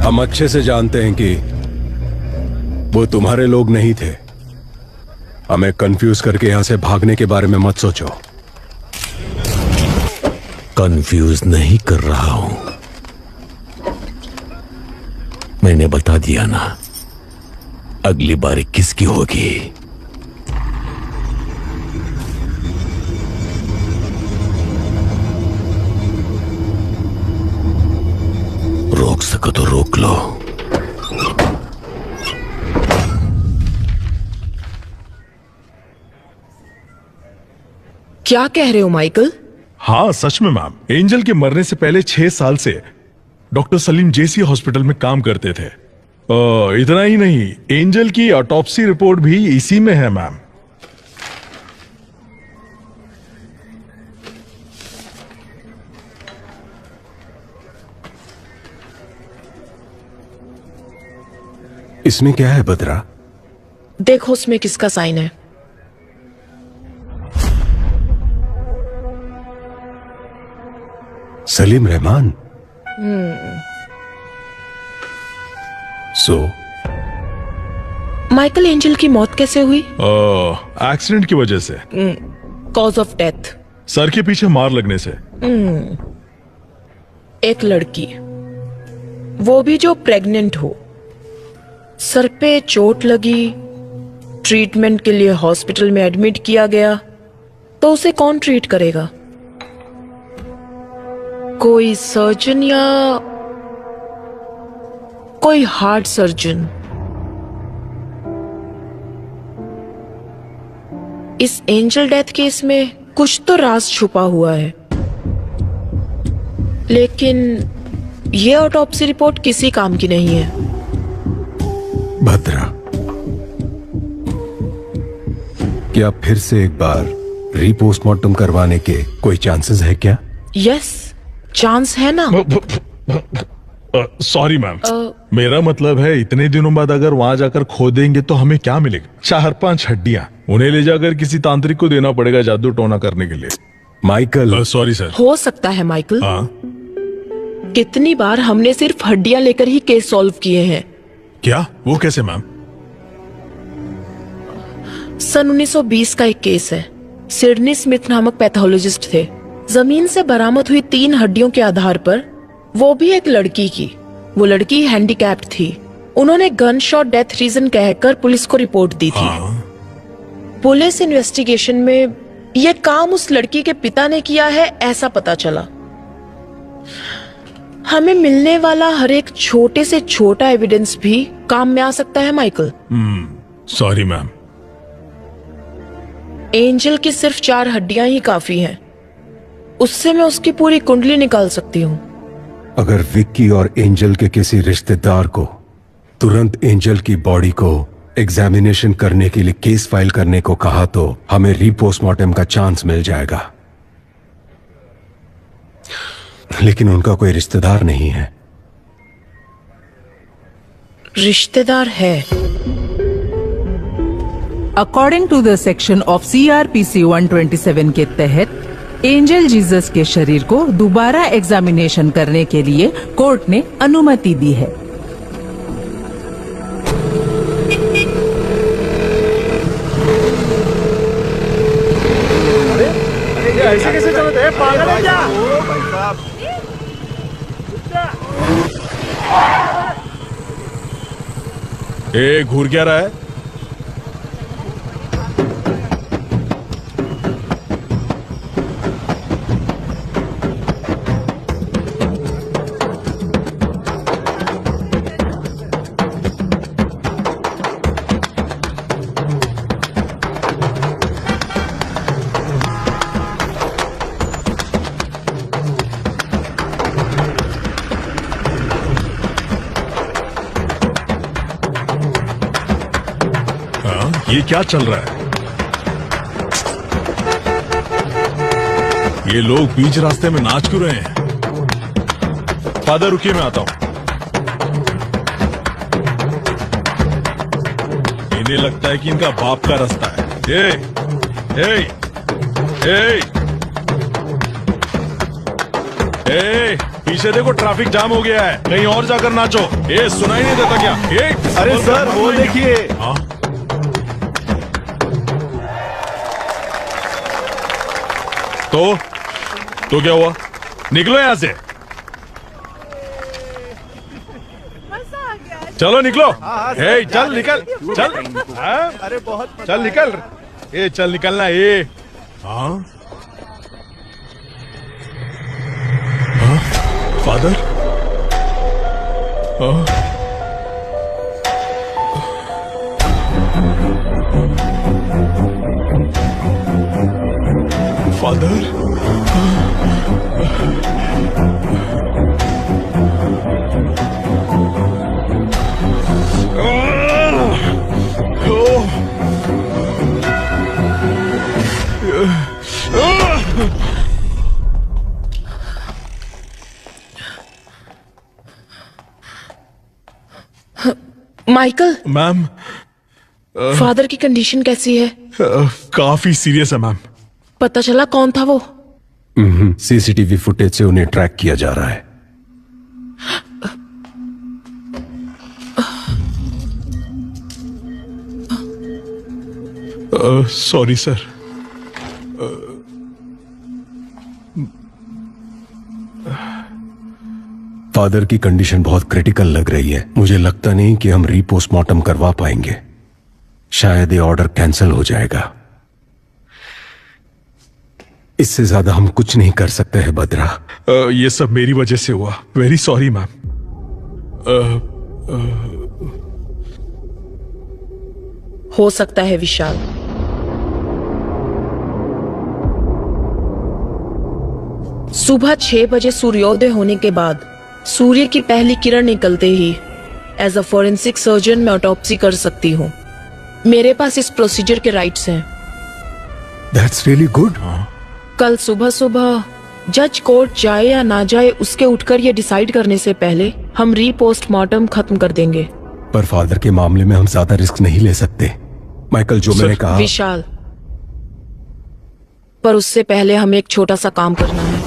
[SPEAKER 5] हम अच्छे से जानते हैं कि वो तुम्हारे लोग नहीं थे। हमें कंफ्यूज करके यहां से भागने के बारे में मत सोचो।
[SPEAKER 13] कंफ्यूज नहीं कर रहा हूं, मैंने बता दिया ना, अगली बारी किसकी होगी। रोक सको तो रोक लो।
[SPEAKER 8] क्या कह रहे हो माइकल?
[SPEAKER 2] हाँ सच में मैम, एंजल के मरने से पहले 6 साल से डॉक्टर सलीम जेसी हॉस्पिटल में काम करते थे। इतना ही नहीं, एंजल की ऑटोप्सी रिपोर्ट भी इसी में है मैम।
[SPEAKER 5] इसमें क्या है बद्रा?
[SPEAKER 8] देखो उसमें किसका साइन है।
[SPEAKER 5] Salim Rahman. So
[SPEAKER 8] Michael angel की मौत कैसे हुई?
[SPEAKER 2] एक्सीडेंट की वजह से।
[SPEAKER 8] Cause of death?
[SPEAKER 2] सर के पीछे मार लगने से।
[SPEAKER 8] एक लड़की, वो भी जो प्रेग्नेंट हो, सर पे चोट लगी, ट्रीटमेंट के लिए हॉस्पिटल में एडमिट किया गया, तो उसे कौन ट्रीट करेगा? कोई सर्जन या कोई हार्ट सर्जन? इस एंजल डेथ केस में कुछ तो राज छुपा हुआ है, लेकिन ये ऑटोप्सी रिपोर्ट किसी काम की नहीं है।
[SPEAKER 5] भद्रा, क्या फिर से एक बार रीपोस्टमार्टम करवाने के कोई चांसेस है क्या?
[SPEAKER 8] यस, चांस है ना।
[SPEAKER 2] सॉरी मैम, मेरा मतलब है इतने दिनों बाद अगर वहां जाकर खोदेंगे तो हमें क्या मिलेगा? 4-5 हड्डियां, उन्हें ले जाकर किसी तांत्रिक को देना पड़ेगा जादू टोना करने के लिए।
[SPEAKER 5] माइकल।
[SPEAKER 2] Sorry sir.
[SPEAKER 8] हो सकता है माइकल।
[SPEAKER 2] हाँ?
[SPEAKER 8] कितनी बार हमने सिर्फ हड्डियां लेकर ही केस सॉल्व किए हैं।
[SPEAKER 2] क्या? वो कैसे मैम?
[SPEAKER 8] सन 1920 का एक केस है। सिडनी स्मिथ नामक पैथोलॉजिस्ट थे। जमीन से बरामद हुई 3 हड्डियों के आधार पर, वो भी एक लड़की की, वो लड़की हैंडीकैप्ड थी। उन्होंने गन शॉट डेथ रीजन कहकर पुलिस को रिपोर्ट दी थी। पुलिस इन्वेस्टिगेशन में यह काम उस लड़की के पिता ने किया है ऐसा पता चला। हमें मिलने वाला हर एक छोटे से छोटा एविडेंस भी काम में आ सकता है माइकल।
[SPEAKER 2] Sorry ma'am.
[SPEAKER 8] एंजल की सिर्फ 4 हड्डियां ही काफी हैं। उससे मैं उसकी पूरी कुंडली निकाल सकती हूँ।
[SPEAKER 5] अगर विक्की और एंजल के किसी रिश्तेदार को तुरंत एंजल की बॉडी को एग्जामिनेशन करने के लिए केस फाइल करने को कहा तो हमें रीपोस्टमार्टम का चांस मिल जाएगा। लेकिन उनका कोई रिश्तेदार नहीं है।
[SPEAKER 8] रिश्तेदार है।
[SPEAKER 7] According to the section of CRPC 127 के तहत एंजल जीसस के शरीर को दोबारा एग्जामिनेशन करने के लिए कोर्ट ने अनुमति दी है।
[SPEAKER 10] ऐसे कैसे चलते हैं? पागल है क्या?
[SPEAKER 2] घूर क्या रहा है? ये क्या चल रहा है? ये लोग बीच रास्ते में नाच क्यों रहे हैं? फादर रुकिए, मैं आता हूं। इन्हें लगता है कि इनका बाप का रास्ता है। ए, पीछे देखो ट्रैफिक जाम हो गया है, कहीं और जाकर नाचो। ये सुनाई नहीं देता क्या?
[SPEAKER 14] अरे सर वो देखिए।
[SPEAKER 2] हाँ? तो क्या हुआ? निकलो यहां से, चलो निकलो। ए, चल निकल, चल। हाँ?
[SPEAKER 14] अरे बहुत
[SPEAKER 2] चल निकल, ए चल निकलना। ए हाँ father, father,
[SPEAKER 8] Michael.
[SPEAKER 2] Ma'am,
[SPEAKER 8] father की कंडीशन कैसी है?
[SPEAKER 2] काफी सीरियस है मैम।
[SPEAKER 8] पता चला कौन था वो?
[SPEAKER 5] सीसीटीवी फुटेज से उन्हें ट्रैक किया जा रहा है।
[SPEAKER 2] Sorry sir.
[SPEAKER 5] फादर की कंडीशन बहुत क्रिटिकल लग रही है। मुझे लगता नहीं कि हम रीपोस्टमार्टम करवा पाएंगे। शायद ये ऑर्डर कैंसिल हो जाएगा। इससे ज्यादा हम कुछ नहीं कर सकते हैं बद्रा।
[SPEAKER 2] ये सब मेरी वजह से हुआ। Very sorry ma'am.
[SPEAKER 8] हो सकता है विशाल। सुबह 6 बजे सूर्योदय होने के बाद सूर्य की पहली किरण निकलते ही एज अ फॉरेंसिक सर्जन मैं ऑटोप्सी कर सकती हूँ। मेरे पास इस प्रोसीजर के राइट्स हैं।
[SPEAKER 5] That's really good.
[SPEAKER 8] कल सुबह सुबह जज कोर्ट जाए या ना जाए उसके उठकर ये डिसाइड करने से पहले हम रीपोस्टमार्टम खत्म कर देंगे।
[SPEAKER 5] पर फादर के मामले में हम ज्यादा रिस्क नहीं ले सकते। माइकल, जो मैंने कहा।
[SPEAKER 8] विशाल, पर उससे पहले हमें एक छोटा सा काम करना है।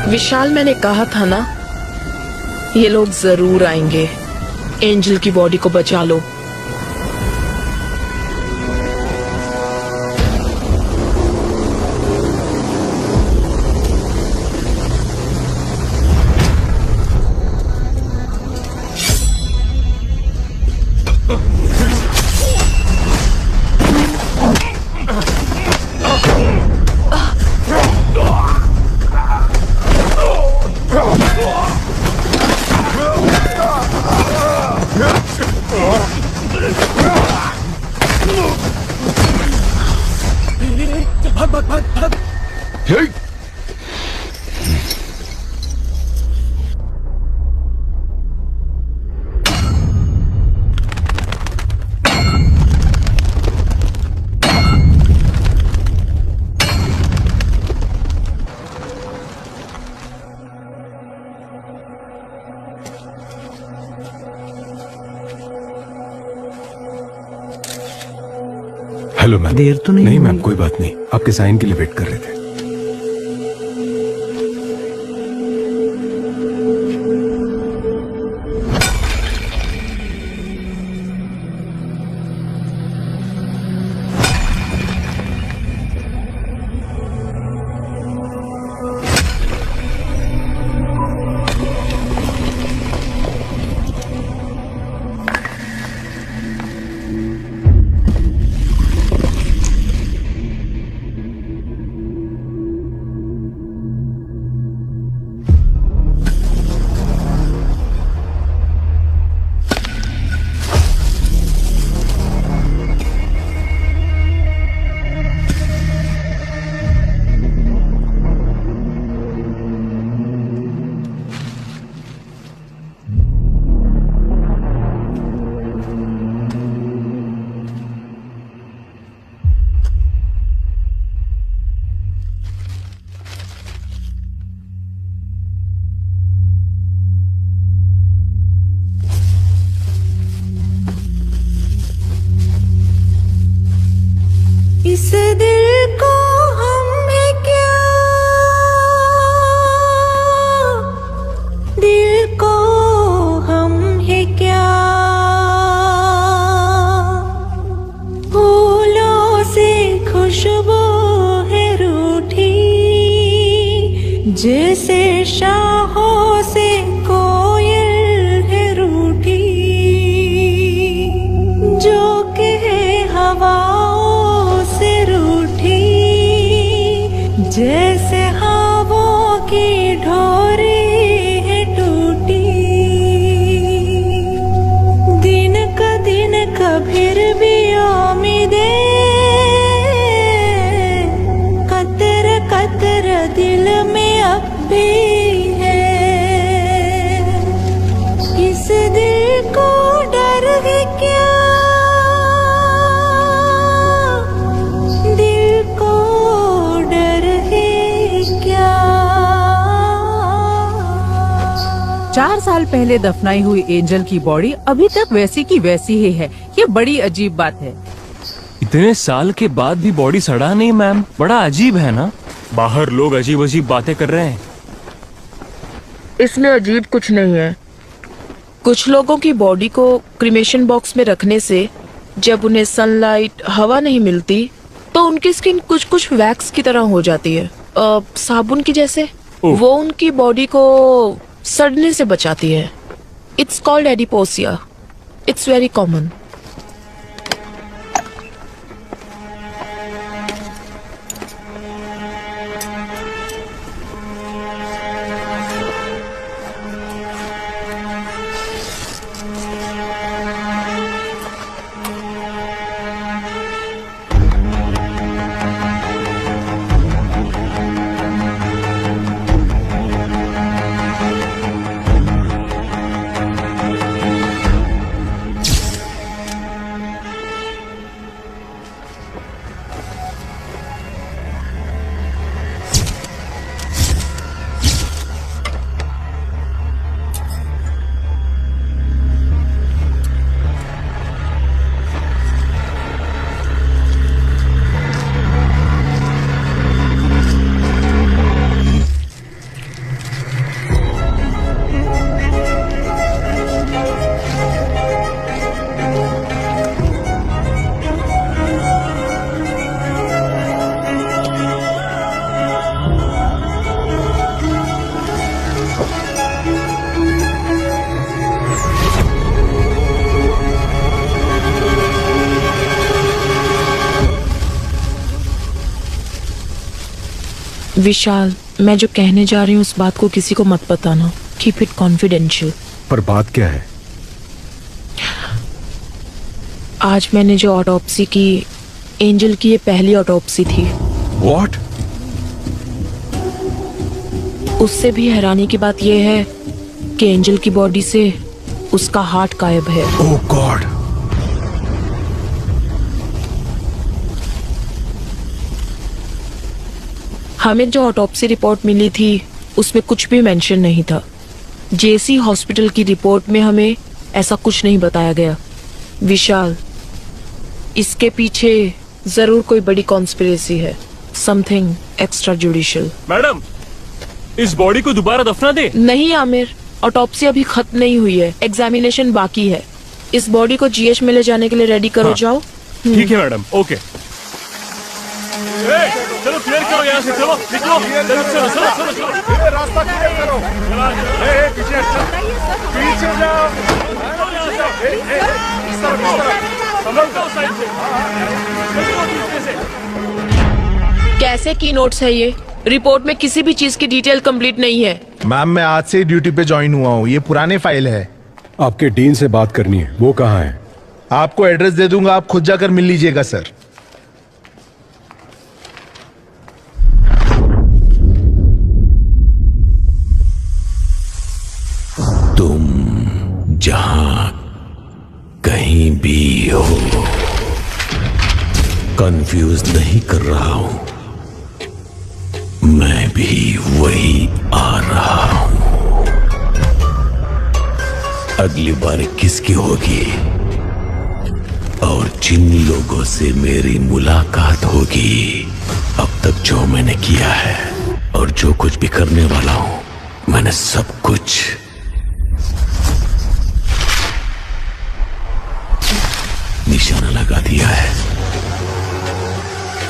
[SPEAKER 8] विशाल, मैंने कहा था ना, ये लोग जरूर आएंगे। एंजल की बॉडी को बचा लो।
[SPEAKER 5] Hello ma'am.
[SPEAKER 16] देर तो नहीं
[SPEAKER 5] मैम, कोई बात नहीं। आपके साइन के लिए वेट कर रहे थे।
[SPEAKER 16] जैसे शाहों से कोयल है रूठी, जो कहे हवाओं से रूठी, जैसे हवाओं की ढोरी है टूटी। दिन का फिर भी उम्मीदें, कतर कतर दिल में अब भी है। इस दिल को डर है क्या, दिल को डर है क्या।
[SPEAKER 7] 4 साल पहले दफनाई हुई एंजल की बॉडी अभी तक वैसी की वैसी ही है। ये बड़ी अजीब बात है।
[SPEAKER 4] इतने साल के बाद भी बॉडी सड़ा नहीं मैम, बड़ा अजीब है ना। बाहर लोग अजीब अजीब बातें कर रहे हैं।
[SPEAKER 8] इसमें अजीब कुछ नहीं है। कुछ लोगों की बॉडी को क्रिमेशन बॉक्स में रखने से जब उन्हें सनलाइट, हवा नहीं मिलती तो उनकी स्किन कुछ कुछ वैक्स की तरह हो जाती है, साबुन की जैसे। वो उनकी बॉडी को सड़ने से बचाती है। It's called adipocere. It's very common. Vishal, मैं जो कहने जा रही हूँ उस बात को किसी को मत बताना। Keep it confidential.
[SPEAKER 5] पर बात क्या है?
[SPEAKER 8] आज मैंने जो ऑटोप्सी की, एंजल की ये पहली ऑटोप्सी थी।
[SPEAKER 5] What?
[SPEAKER 8] उससे भी हैरानी की बात यह है कि एंजल की बॉडी से उसका हार्ट गायब है।
[SPEAKER 5] ओह गॉड।
[SPEAKER 8] हमें जो ऑटोप्सी रिपोर्ट मिली थी उसमें कुछ भी मेंशन नहीं था। जेसी हॉस्पिटल की रिपोर्ट में हमें ऐसा कुछ नहीं बताया गया। विशाल, इसके पीछे जरूर कोई बड़ी कॉन्स्पिरेसी है। Something extra judicial.
[SPEAKER 4] मैडम, इस बॉडी को दोबारा दफना दे।
[SPEAKER 8] नहीं आमिर, ऑटोप्सी अभी खत्म नहीं हुई है, एग्जामिनेशन बाकी है। इस बॉडी को जीएच में ले जाने के लिए रेडी करो। जाओ।
[SPEAKER 4] ठीक है मैडम, ओके। चलो क्लियर करो यहाँ से, चलो निकलो, चलो चलो चलो
[SPEAKER 10] रास्ता क्लियर करो। पीछे पीछे जाओ।
[SPEAKER 8] कैसे की नोट्स है ये? रिपोर्ट में किसी भी चीज की डिटेल कंप्लीट नहीं है।
[SPEAKER 6] मैम, मैं आज से ड्यूटी पे ज्वाइन हुआ हूँ। ये पुराने फाइल है।
[SPEAKER 5] आपके डीन से बात करनी है। वो कहाँ है?
[SPEAKER 6] आपको एड्रेस दे दूंगा, आप खुद जाकर मिल लीजिएगा सर।
[SPEAKER 13] तुम जहां कहीं भी हो, कंफ्यूज नहीं कर रहा हूं। मैं भी वही आ रहा हूं। अगली बार किसकी होगी और जिन लोगों से मेरी मुलाकात होगी, अब तक जो मैंने किया है और जो कुछ भी करने वाला हूं, मैंने सब कुछ निशाना लगा दिया है,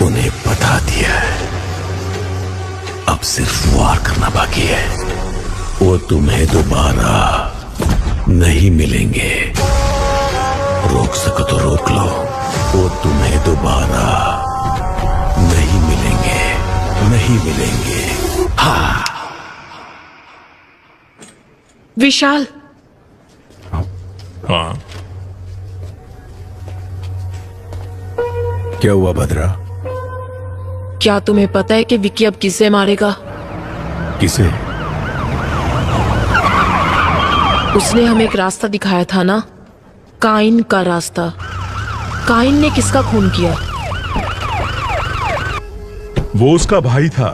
[SPEAKER 13] उन्हें बता दिया है। अब सिर्फ वार करना बाकी है। वो तुम्हें दोबारा नहीं मिलेंगे। रोक सको तो रोक लो। वो तुम्हें दोबारा नहीं मिलेंगे, नहीं मिलेंगे। हाँ।
[SPEAKER 8] विशाल।
[SPEAKER 2] हाँ।
[SPEAKER 5] क्या हुआ भद्रा?
[SPEAKER 8] क्या तुम्हें पता है कि विक्की अब किसे मारेगा?
[SPEAKER 5] किसे?
[SPEAKER 8] उसने हमें एक रास्ता दिखाया था ना, काइन का रास्ता। काइन ने किसका खून किया?
[SPEAKER 2] वो उसका भाई था।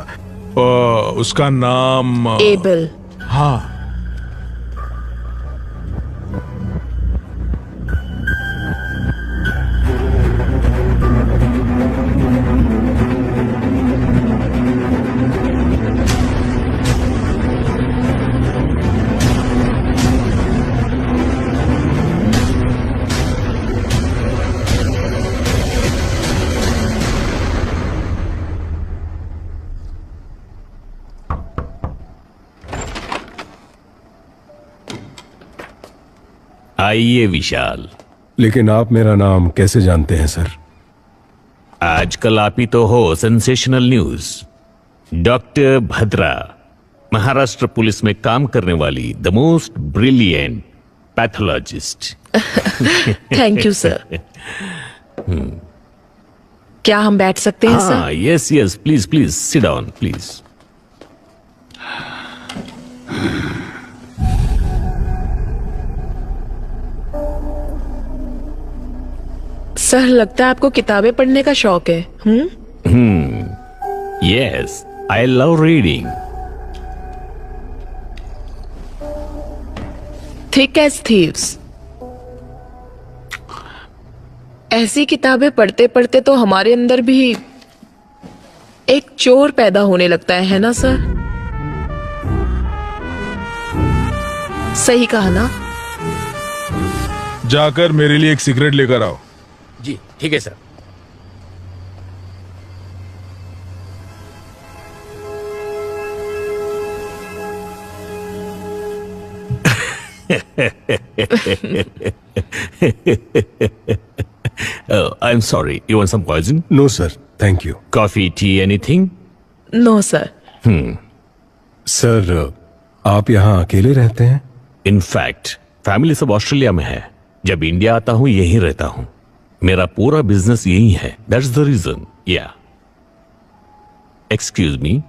[SPEAKER 2] उसका नाम
[SPEAKER 8] एबल।
[SPEAKER 2] हाँ।
[SPEAKER 13] आइए विशाल।
[SPEAKER 5] लेकिन आप मेरा नाम कैसे जानते हैं सर?
[SPEAKER 13] आजकल आप ही तो हो sensational news. Doctor Bhadra, Maharashtra police में काम करने वाली the most brilliant pathologist.
[SPEAKER 8] Thank you sir. क्या हम बैठ सकते हैं sir?
[SPEAKER 13] Yes yes, please please sit down please.
[SPEAKER 8] Sir, लगता है आपको किताबें पढ़ने का शौक है।
[SPEAKER 13] Yes, I love reading.
[SPEAKER 8] Thick as thieves. ऐसी किताबें पढ़ते पढ़ते तो हमारे अंदर भी एक चोर पैदा होने लगता है ना सर? सही कहा ना?
[SPEAKER 2] जाकर मेरे लिए एक सिगरेट लेकर आओ।
[SPEAKER 13] जी ठीक है sir. I'm sorry. You want some poison?
[SPEAKER 5] No, sir. Thank you.
[SPEAKER 13] Coffee, tea, anything?
[SPEAKER 8] No, sir.
[SPEAKER 5] Sir, आप यहाँ अकेले रहते हैं?
[SPEAKER 13] इनफैक्ट फैमिली सब ऑस्ट्रेलिया में है। जब इंडिया आता हूँ यहीं रहता हूँ। मेरा पूरा बिजनेस यही है। That's the reason. Yeah excuse me.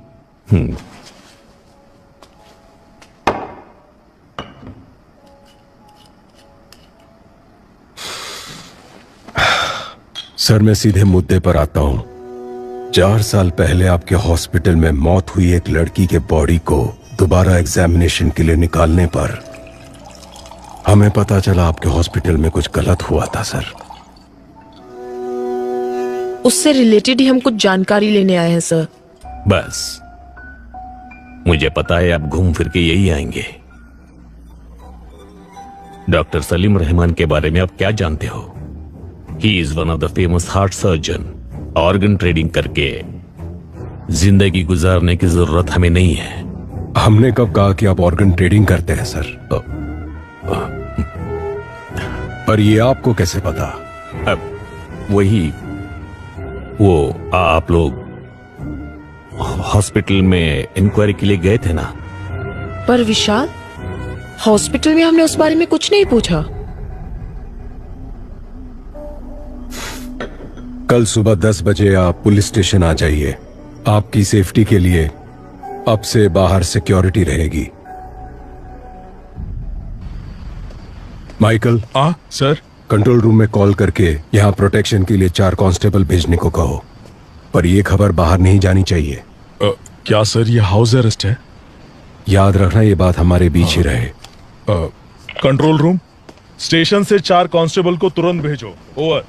[SPEAKER 5] Sir, मैं सीधे मुद्दे पर आता हूं। 4 साल पहले आपके हॉस्पिटल में मौत हुई एक लड़की के बॉडी को दोबारा एग्जामिनेशन के लिए निकालने पर हमें पता चला आपके हॉस्पिटल में कुछ गलत हुआ था सर।
[SPEAKER 8] उससे रिलेटेड ही हम कुछ जानकारी लेने आए हैं सर।
[SPEAKER 13] बस मुझे पता है आप घूम फिर के यही आएंगे। डॉक्टर सलीम रहमान के बारे में आप क्या जानते हो? He is one of the famous heart surgeon. Organ trading करके जिंदगी गुजारने की जरूरत हमें नहीं है।
[SPEAKER 5] हमने कब कहा कि आप ऑर्गन ट्रेडिंग करते हैं सर? पर ये आपको कैसे पता?
[SPEAKER 13] अब वही वो आप लोग हॉस्पिटल में इंक्वायरी के लिए गए थे ना?
[SPEAKER 8] पर विशाल, हॉस्पिटल में हमने उस बारे में कुछ नहीं पूछा।
[SPEAKER 5] कल सुबह 10 बजे आप पुलिस स्टेशन आ जाइए। आपकी सेफ्टी के लिए अब से बाहर सिक्योरिटी रहेगी। माइकल।
[SPEAKER 2] सर।
[SPEAKER 5] कंट्रोल रूम में कॉल करके यहाँ प्रोटेक्शन के लिए 4 कांस्टेबल भेजने को कहो, पर यह खबर बाहर नहीं जानी चाहिए।
[SPEAKER 2] क्या सर, ये हाउस अरेस्ट है?
[SPEAKER 5] याद रखना, ये बात हमारे बीच ही रहे।
[SPEAKER 2] कंट्रोल रूम, स्टेशन से 4 कांस्टेबल को तुरंत भेजो। ओवर।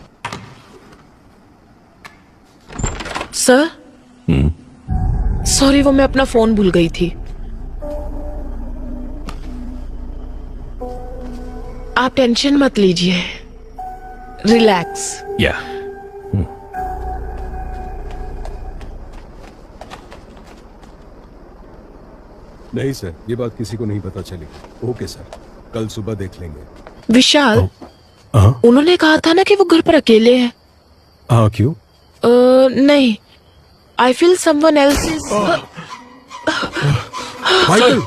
[SPEAKER 8] सर, सॉरी, वो मैं अपना फोन भूल गई थी। आप टेंशन मत लीजिए, रिलैक्स।
[SPEAKER 13] या
[SPEAKER 5] नहीं सर, ये बात किसी को नहीं पता चली। ओके सर, कल सुबह देख लेंगे।
[SPEAKER 8] विशाल,
[SPEAKER 5] हाँ
[SPEAKER 8] उन्होंने कहा था ना कि वो घर पर अकेले है।
[SPEAKER 5] हाँ, क्यों?
[SPEAKER 8] नहीं, I feel someone else is.
[SPEAKER 5] Michael!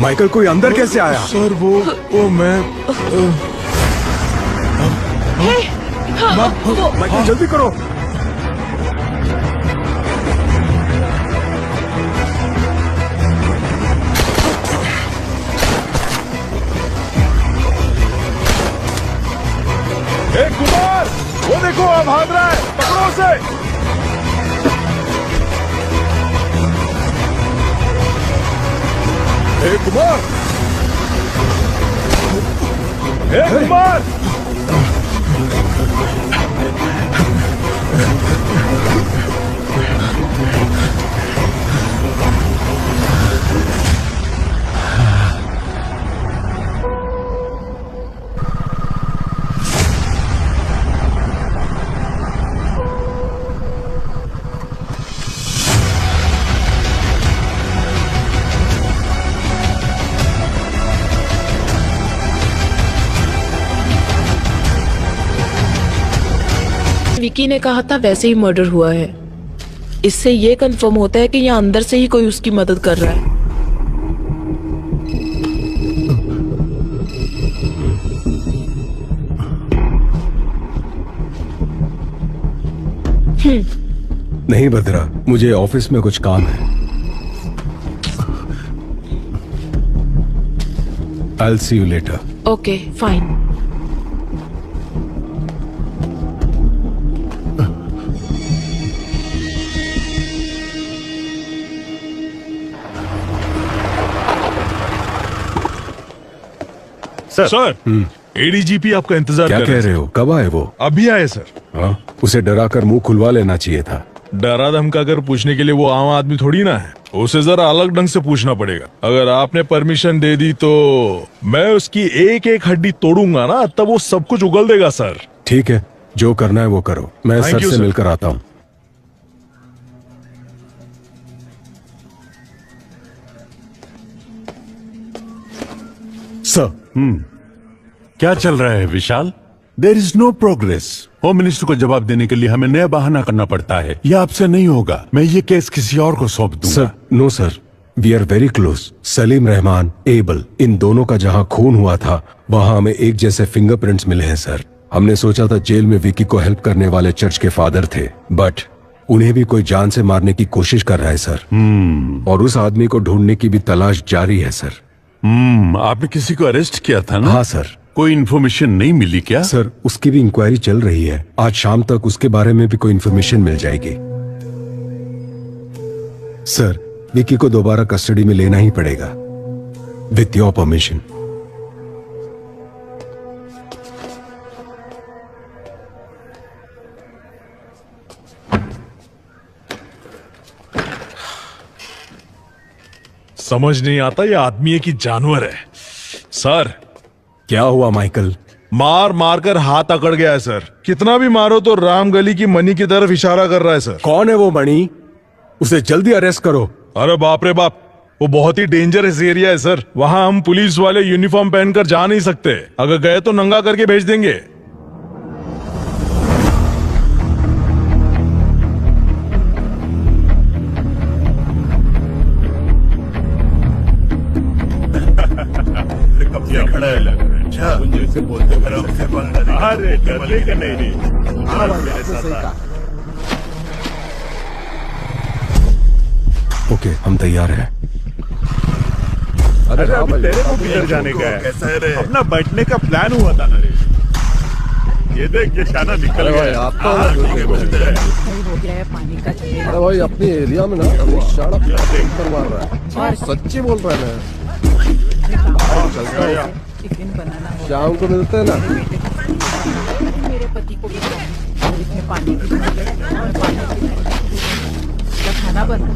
[SPEAKER 5] Michael, कोई अंदर कैसे आया?
[SPEAKER 2] सर वो मैं
[SPEAKER 5] माइकल जल्दी करो।
[SPEAKER 2] कुमार, वो देखो अब भाग रहा है, पकड़ो उसे। कुमार, कुमार!
[SPEAKER 8] विकी ने कहा था वैसे ही मर्डर हुआ है। इससे ये कंफर्म होता है कि यहाँ अंदर से ही कोई उसकी मदद कर रहा है।
[SPEAKER 5] नहीं भद्रा, मुझे ऑफिस में कुछ काम है। I'll see you later.
[SPEAKER 8] Okay, fine.
[SPEAKER 2] Sir, ADGP आपका इंतजार
[SPEAKER 5] क्या
[SPEAKER 2] कर
[SPEAKER 5] कह रहे हो? कब आए वो?
[SPEAKER 2] अभी आए सर।
[SPEAKER 5] हाँ, उसे डरा कर मुंह खुलवा लेना चाहिए था।
[SPEAKER 2] डरा धमका कर पूछने के लिए वो आम आदमी थोड़ी ना है। उसे जरा अलग ढंग से पूछना पड़ेगा। अगर आपने परमिशन दे दी तो मैं उसकी एक एक हड्डी तोड़ूंगा ना, तब वो सब कुछ उगल देगा सर।
[SPEAKER 5] ठीक है, जो करना है वो करो। मैं
[SPEAKER 2] Thank
[SPEAKER 5] सर
[SPEAKER 2] you,
[SPEAKER 5] से
[SPEAKER 2] sir.
[SPEAKER 5] मिलकर आता हूँ।
[SPEAKER 12] सर, क्या चल रहा है Vishal? There is no progress. Home minister को जवाब देने के लिए हमें नया बहाना करना पड़ता है। यह आपसे नहीं होगा। मैं ये केस किसी और को सौंप दूंगा।
[SPEAKER 5] Sir, no sir, we are very close. Salim Rahman, Abel, इन दोनों का जहाँ खून हुआ था वहाँ हमें एक जैसे फिंगरप्रिंट्स मिले हैं सर। हमने सोचा था जेल में विकी को हेल्प करने वाले चर्च के फादर थे, बट उन्हें भी कोई जान से मारने की कोशिश कर रहा है सर। और उस आदमी को ढूंढने की भी तलाश जारी है सर।
[SPEAKER 12] आपने किसी को अरेस्ट किया था ना?
[SPEAKER 5] हाँ सर।
[SPEAKER 12] कोई इन्फॉर्मेशन नहीं मिली क्या?
[SPEAKER 5] सर, उसकी भी इंक्वायरी चल रही है। आज शाम तक उसके बारे में भी कोई इन्फॉर्मेशन मिल जाएगी। सर, विकी को दोबारा कस्टडी में लेना ही पड़ेगा, विथ योर परमिशन।
[SPEAKER 2] समझ नहीं आता ये आदमी है कि जानवर है। सर,
[SPEAKER 5] क्या हुआ माइकल?
[SPEAKER 2] मार मार कर हाथ अकड़ गया है सर। कितना भी मारो तो राम गली की मनी की तरफ इशारा कर रहा है सर।
[SPEAKER 5] कौन है वो मणि? उसे जल्दी अरेस्ट करो।
[SPEAKER 2] अरे बाप रे बाप, वो बहुत ही डेंजरस एरिया है सर। वहां हम पुलिस वाले यूनिफॉर्म पहनकर जा नहीं सकते। अगर गए तो नंगा करके भेज देंगे।
[SPEAKER 10] खड़ा है लग रहा है। मुझे से बोलते अरे डरने का नहीं।
[SPEAKER 5] ओके, हम तैयार हैं।
[SPEAKER 10] अरे अब तेरे को किधर जाने का है? कैसा है रे? अपना बैठने का प्लान हुआ था ना रे। ये देख, ये शाना निकल गया। आपका
[SPEAKER 17] अरे भाई, अपने एरिया में ना शाना मार रहा है। सच्ची बोल रहा है ना। शाम को मिलते हैं ना।
[SPEAKER 7] मेरे पति को भी पानी की खाना बना।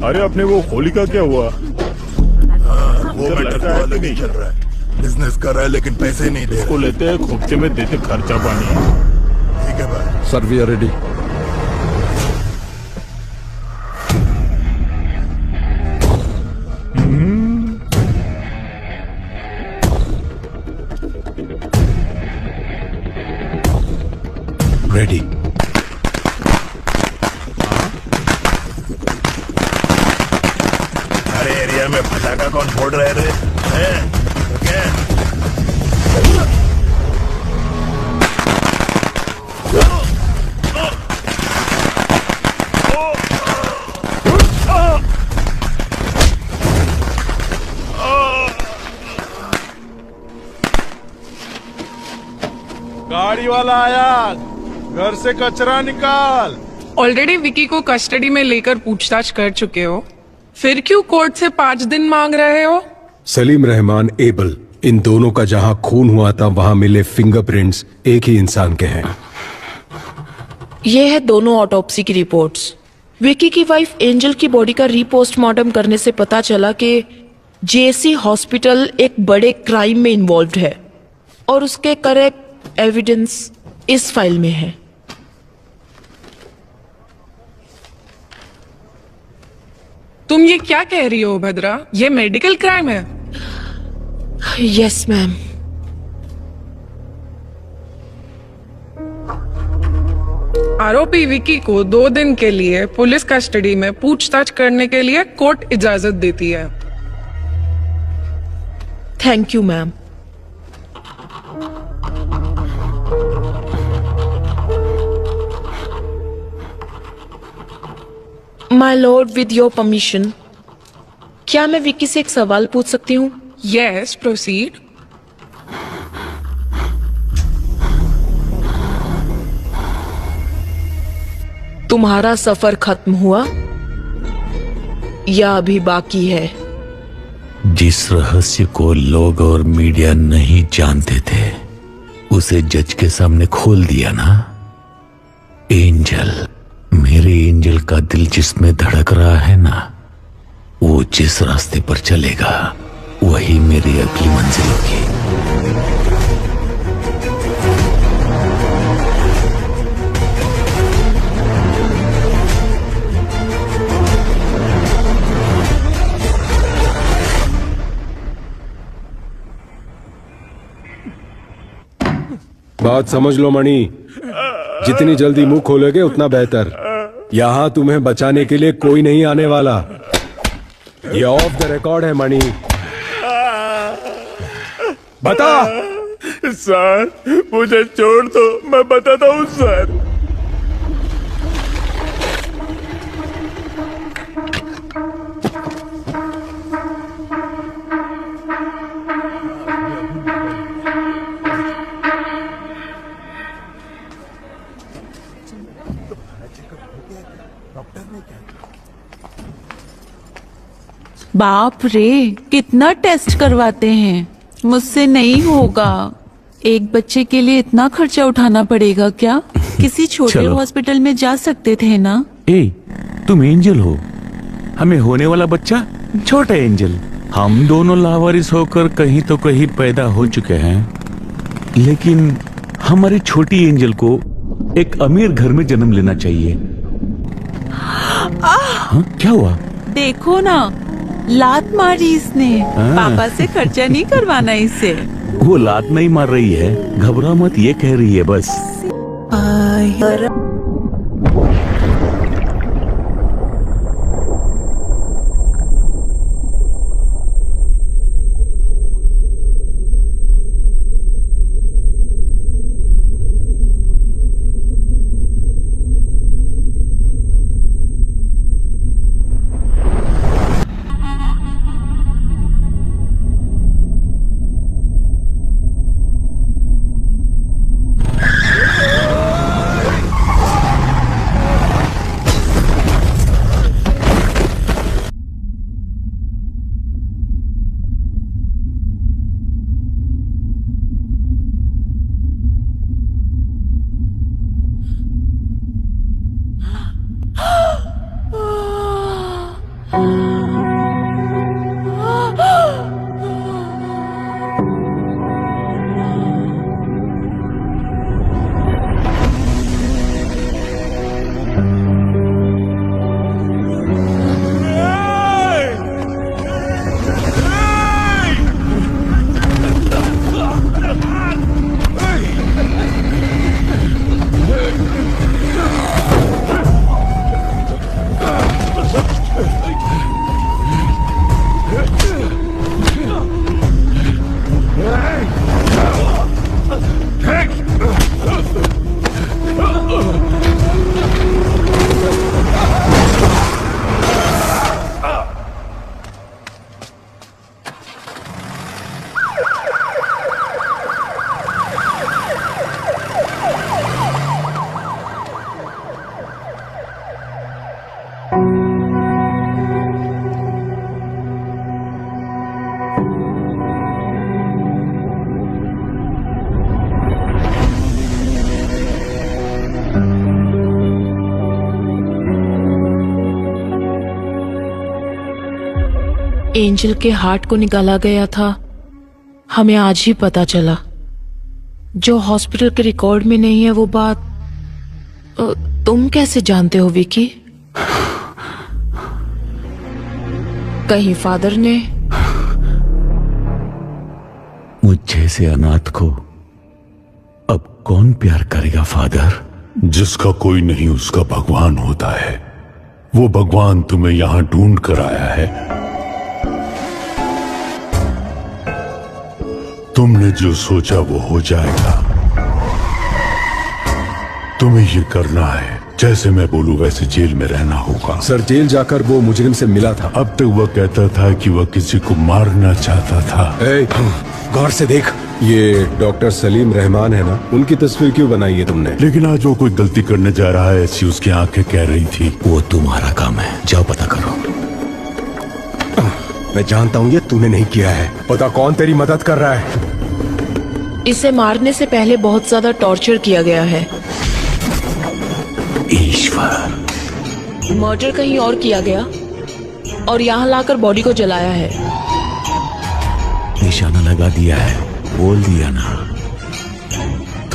[SPEAKER 14] अरे अपने वो होली का क्या हुआ?
[SPEAKER 10] वो लड़का है नहीं चल रहा है। बिजनेस कर रहा है लेकिन पैसे नहीं दे
[SPEAKER 14] को लेते हैं खोपचे में देते खर्चा पानी।
[SPEAKER 10] ठीक है भाई।
[SPEAKER 17] Sir we are ready.
[SPEAKER 5] Ready.
[SPEAKER 10] अरे एरिया में पटाखा कौन फोड़ रहे रे?
[SPEAKER 2] गाड़ी वाला आया, घर से कचरा निकाल।
[SPEAKER 18] ऑलरेडी विकी को कस्टडी में लेकर पूछताछ कर चुके हो, फिर क्यों कोर्ट से 5 दिन मांग रहे हो?
[SPEAKER 5] सलीम रहमान, एबल, इन दोनों का जहां खून हुआ था वहां मिले फिंगरप्रिंट्स एक ही इंसान के हैं।
[SPEAKER 8] ये है दोनों ऑटोप्सी की रिपोर्ट्स। विकी की वाइफ एंजल की बॉडी का रीपोस्टमार्टम करने से पता चला कि जेसी हॉस्पिटल एक बड़े क्राइम में इन्वॉल्व है और उसके करेक्ट एविडेंस इस फाइल में है।
[SPEAKER 18] तुम ये क्या कह रही हो भद्रा? ये मेडिकल क्राइम है।
[SPEAKER 8] Yes ma'am.
[SPEAKER 18] आरोपी विकी को 2 दिन के लिए पुलिस कस्टडी में पूछताछ करने के लिए कोर्ट इजाजत देती है।
[SPEAKER 8] Thank you ma'am. My Lord, with your permission, क्या मैं विकी से एक सवाल पूछ सकती हूँ?
[SPEAKER 18] Yes, proceed.
[SPEAKER 8] तुम्हारा सफर खत्म हुआ या अभी बाकी है?
[SPEAKER 13] जिस रहस्य को लोग और मीडिया नहीं जानते थे उसे जज के सामने खोल दिया ना। एंजल, मेरे एंजल का दिल जिसमें धड़क रहा है ना, वो जिस रास्ते पर चलेगा वही मेरी अगली मंजिल होगी।
[SPEAKER 5] बात समझ लो मणि, जितनी जल्दी मुंह खोलोगे उतना बेहतर। यहां तुम्हें बचाने के लिए कोई नहीं आने वाला। ये ऑफ द रिकॉर्ड है मणि। बता।
[SPEAKER 14] सर मुझे छोड़ दो, मैं बताता हूँ सर।
[SPEAKER 7] बाप रे, कितना टेस्ट करवाते हैं। मुझसे नहीं होगा। एक बच्चे के लिए इतना खर्चा उठाना पड़ेगा क्या? किसी छोटे
[SPEAKER 13] चलो।
[SPEAKER 7] हॉस्पिटल में जा सकते थे ना।
[SPEAKER 13] ए, तुम एंजल हो, हमें होने वाला बच्चा छोटा एंजल। हम दोनों लावारिस होकर कहीं तो कहीं पैदा हो चुके हैं, लेकिन हमारी छोटी एंजल को एक अमीर घर में जन्म लेना चाहिए। हाँ, क्या हुआ?
[SPEAKER 7] देखो ना, लात मारी इसने। पापा से खर्चा नहीं करवाना इसे।
[SPEAKER 13] वो लात नहीं मार रही है, घबरा मत, ये कह रही है बस।
[SPEAKER 8] एंजल के हार्ट को निकाला गया था हमें आज ही पता चला। जो हॉस्पिटल के रिकॉर्ड में नहीं है वो बात तुम कैसे जानते हो विकी? कहीं फादर ने?
[SPEAKER 13] मुझ जैसे अनाथ को अब कौन प्यार करेगा फादर?
[SPEAKER 12] जिसका कोई नहीं उसका भगवान होता है। वो भगवान तुम्हें यहां ढूंढ कर आया है। तुमने जो सोचा वो हो जाएगा। तुम्हें ये करना है, जैसे मैं बोलूं वैसे जेल में रहना होगा।
[SPEAKER 5] सर जेल जाकर वो मुजरिम से मिला था।
[SPEAKER 12] अब तक वह कहता था कि वह किसी को मारना चाहता था।
[SPEAKER 5] गौर से देख, ये डॉक्टर सलीम रहमान है ना, उनकी तस्वीर क्यों बनाई है तुमने?
[SPEAKER 12] लेकिन आज वो कोई गलती करने जा रहा है ऐसी उसकी आंखें कह रही थी।
[SPEAKER 13] वो तुम्हारा काम है, जाओ पता करो।
[SPEAKER 5] मैं जानता हूँ ये तूने नहीं किया है। पता कौन तेरी मदद कर रहा है?
[SPEAKER 8] इसे मारने से पहले बहुत ज्यादा टॉर्चर किया गया है।
[SPEAKER 13] ईश्वर,
[SPEAKER 8] मर्डर कहीं और किया गया और यहाँ लाकर बॉडी को जलाया है।
[SPEAKER 13] निशाना लगा दिया है, बोल दिया ना।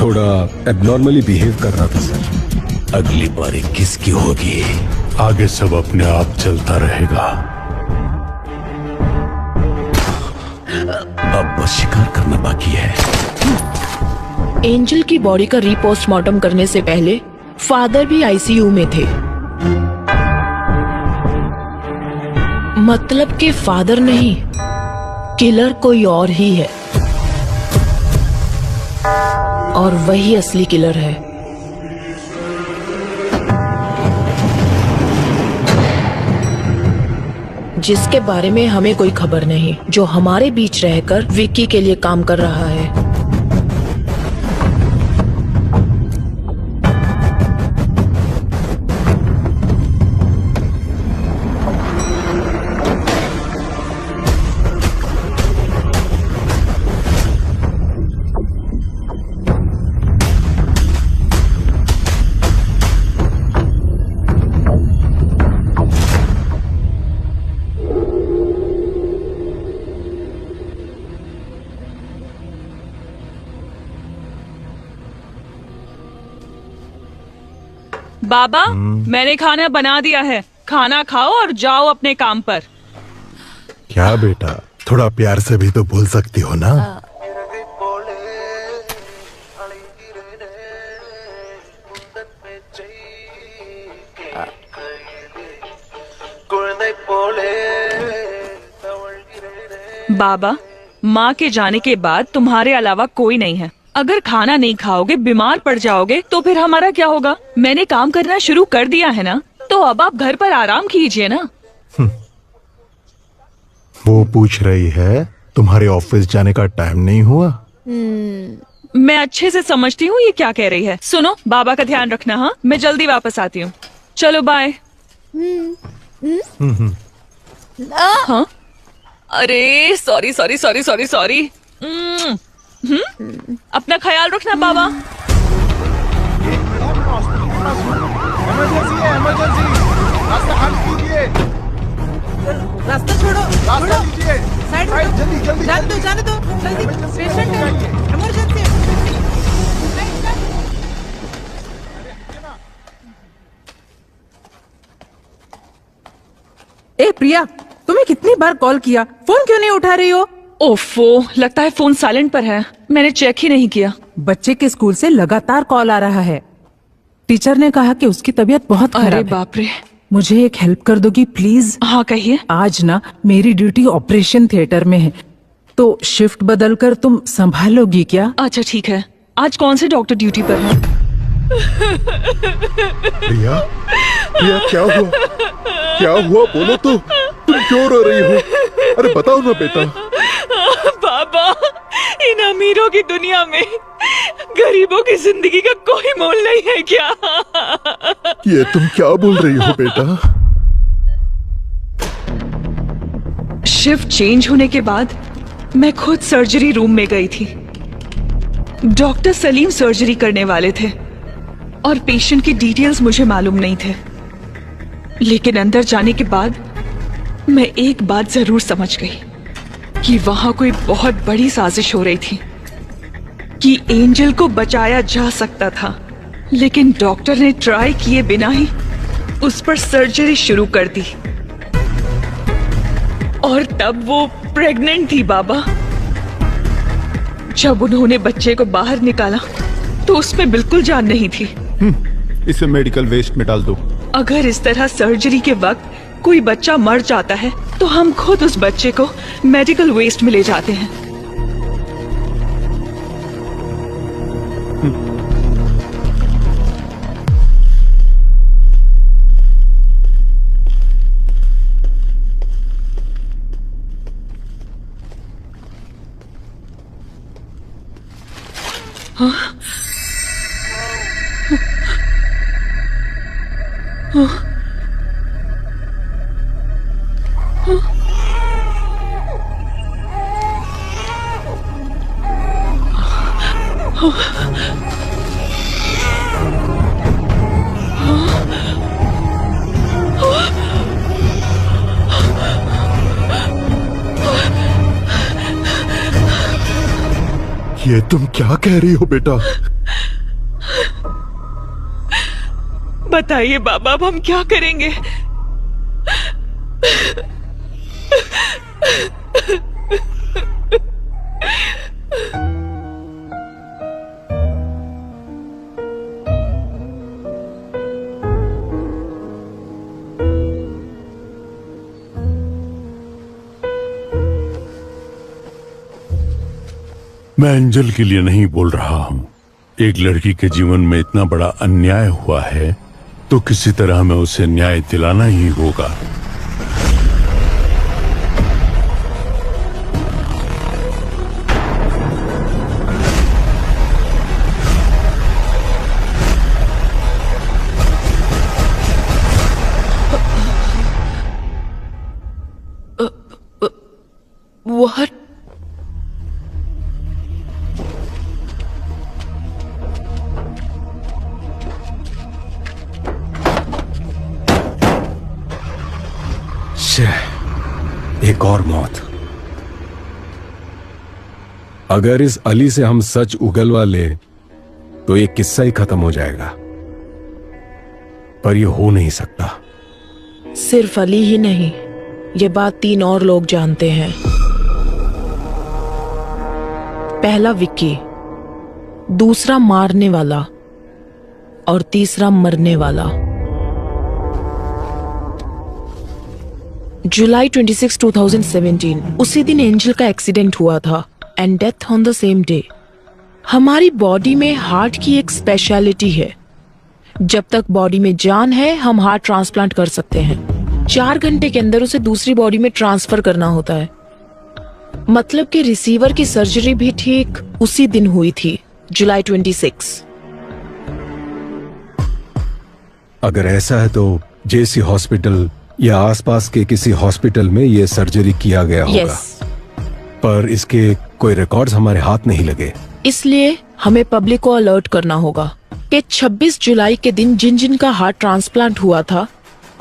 [SPEAKER 5] थोड़ा एबनॉर्मली बिहेव कर रहा था सर।
[SPEAKER 13] अगली बारी किसकी होगी?
[SPEAKER 12] आगे सब अपने आप चलता रहेगा।
[SPEAKER 13] अब बस शिकार करना बाकी है।
[SPEAKER 8] एंजल की बॉडी का रीपोस्टमार्टम करने से पहले फादर भी आईसीयू में थे। मतलब कि फादर नहीं, किलर कोई और ही है और वही असली किलर है। जिसके बारे में हमें कोई खबर नहीं, जो हमारे बीच रहकर विक्की के लिए काम कर रहा है।
[SPEAKER 19] बाबा, मैंने खाना बना दिया है, खाना खाओ और जाओ अपने काम पर।
[SPEAKER 6] क्या बेटा, थोड़ा प्यार से भी तो बोल सकती हो ना।
[SPEAKER 19] बाबा, माँ के जाने के बाद तुम्हारे अलावा कोई नहीं है। अगर खाना नहीं खाओगे, बीमार पड़ जाओगे तो फिर हमारा क्या होगा? मैंने काम करना शुरू कर दिया है ना, तो अब आप घर पर आराम कीजिए ना।
[SPEAKER 6] वो पूछ रही है तुम्हारे ऑफिस जाने का टाइम नहीं हुआ?
[SPEAKER 19] मैं अच्छे से समझती हूँ ये क्या कह रही है। सुनो, बाबा का ध्यान रखना। हाँ, मैं जल्दी वापस आती हूँ। चलो बाय। हाँ, अरे sorry sorry sorry sorry sorry. अपना ख्याल रखना बाबा।
[SPEAKER 10] इमरजेंसी, रास्ता खाली कीजिए।
[SPEAKER 7] रास्ता छोड़ो,
[SPEAKER 10] रास्ता दीजिए।
[SPEAKER 7] साइड में
[SPEAKER 10] जल्दी जल्दी
[SPEAKER 7] जाने दो, जाने दो, जल्दी। पेशेंट है, इमरजेंसी। ए प्रिया, तुम्हें कितनी बार कॉल किया, फोन क्यों नहीं उठा रही हो?
[SPEAKER 19] ओफो, लगता है फोन साइलेंट पर है, मैंने चेक ही नहीं किया।
[SPEAKER 7] बच्चे के स्कूल से लगातार कॉल आ रहा है। टीचर ने कहा कि उसकी तबीयत बहुत खराब है।
[SPEAKER 19] अरे बाप रे।
[SPEAKER 7] मुझे एक हेल्प कर दोगी प्लीज?
[SPEAKER 19] हाँ कहिए।
[SPEAKER 7] आज ना मेरी ड्यूटी ऑपरेशन थिएटर में है, तो शिफ्ट बदलकर तुम संभालोगी क्या?
[SPEAKER 19] अच्छा ठीक है। आज कौन से डॉक्टर ड्यूटी पर है?
[SPEAKER 6] प्रिया, प्रिया क्या हुआ? क्या हुआ बोलो तो। तुम क्यों रो रही हो? अरे बताओ ना बेटा।
[SPEAKER 19] बाबा, इन अमीरों की दुनिया में गरीबों की जिंदगी का कोई मोल नहीं है क्या?
[SPEAKER 6] ये तुम क्या बोल रही हो बेटा?
[SPEAKER 19] शिफ्ट चेंज होने के बाद मैं खुद सर्जरी रूम में गई थी। डॉक्टर सलीम सर्जरी करने वाले थे और पेशेंट की डिटेल्स मुझे मालूम नहीं थे। लेकिन अंदर जाने के बाद मैं एक बात जरूर समझ गई कि वहां कोई बहुत बड़ी साजिश हो रही थी कि एंजल को बचाया जा सकता था, लेकिन डॉक्टर ने ट्राई किए बिना ही उस पर सर्जरी शुरू कर दी। और तब वो प्रेग्नेंट थी बाबा। जब उन्होंने बच्चे को बाहर निकाला तो उसमें बिल्कुल जान नहीं थी।
[SPEAKER 14] इसे मेडिकल वेस्ट में डाल दो।
[SPEAKER 19] अगर इस तरह सर्जरी के वक्त कोई बच्चा मर जाता है तो हम खुद उस बच्चे को मेडिकल वेस्ट में ले जाते हैं।
[SPEAKER 6] ये तुम क्या कह रही हो बेटा?
[SPEAKER 19] बताइए बाबा, अब हम क्या करेंगे?
[SPEAKER 12] मैं एंजल के लिए नहीं बोल रहा हूं। एक लड़की के जीवन में इतना बड़ा अन्याय हुआ है तो किसी तरह हमें उसे न्याय दिलाना ही होगा।
[SPEAKER 8] What?
[SPEAKER 5] एक और मौत। अगर इस अली से हम सच उगलवा ले तो ये किस्सा ही खत्म हो जाएगा, पर ये हो नहीं सकता।
[SPEAKER 8] सिर्फ अली ही नहीं, ये बात 3 और लोग जानते हैं। पहला विक्की, दूसरा मारने वाला और तीसरा मरने वाला। जुलाई 26, 2017 उसी दिन एंजल का एक्सीडेंट हुआ था and death on the same day. हमारी बॉडी में हार्ट की एक स्पेशलिटी है, जब तक बॉडी में जान है हम हार्ट ट्रांसप्लांट कर सकते हैं। 4 घंटे के अंदर उसे दूसरी बॉडी में ट्रांसफर करना होता है। मतलब कि रिसीवर की सर्जरी भी ठीक उसी दिन हुई थी, जुलाई 26।
[SPEAKER 5] अगर ऐसा है तो जेसी हॉस्पिटल या आसपास के किसी हॉस्पिटल में ये सर्जरी किया गया होगा। पर इसके कोई रिकॉर्ड्स हमारे हाथ नहीं लगे।
[SPEAKER 8] इसलिए हमें पब्लिक को अलर्ट करना होगा कि 26 जुलाई के दिन जिन जिन का हार्ट ट्रांसप्लांट हुआ था,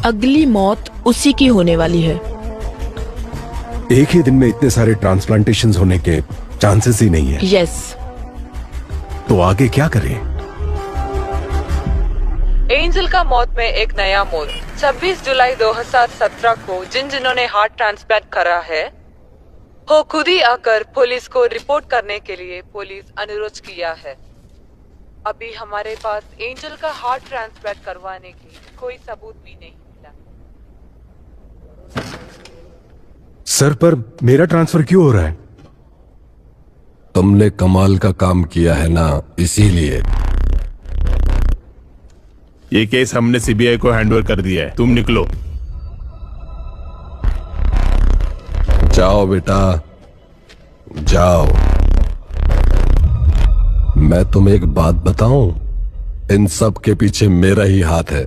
[SPEAKER 8] अगली मौत उसी की होने वाली है।
[SPEAKER 5] एक ही दिन में इतने सारे ट्रांसप्लांटेशंस होने के चांसेस ही नहीं है।
[SPEAKER 8] यस।
[SPEAKER 5] तो आगे क्या करें?
[SPEAKER 11] एंजल का मौत में एक नया मोड़। 26 जुलाई 2017 को जिन्होंने हार्ट ट्रांसप्लांट करा है वो खुद ही आकर पुलिस को रिपोर्ट करने के लिए पुलिस अनुरोध किया है। अभी हमारे पास एंजल का हार्ट ट्रांसप्लांट करवाने की कोई सबूत भी नहीं मिला।
[SPEAKER 5] सर, पर मेरा ट्रांसफर क्यों हो रहा है?
[SPEAKER 17] तुमने कमाल का काम किया है ना, इसीलिए।
[SPEAKER 14] ये केस हमने सीबीआई को हैंडओवर कर दिया है। तुम निकलो।
[SPEAKER 17] जाओ बेटा, जाओ। मैं तुम्हें एक बात बताऊं, इन सब के पीछे मेरा ही हाथ है।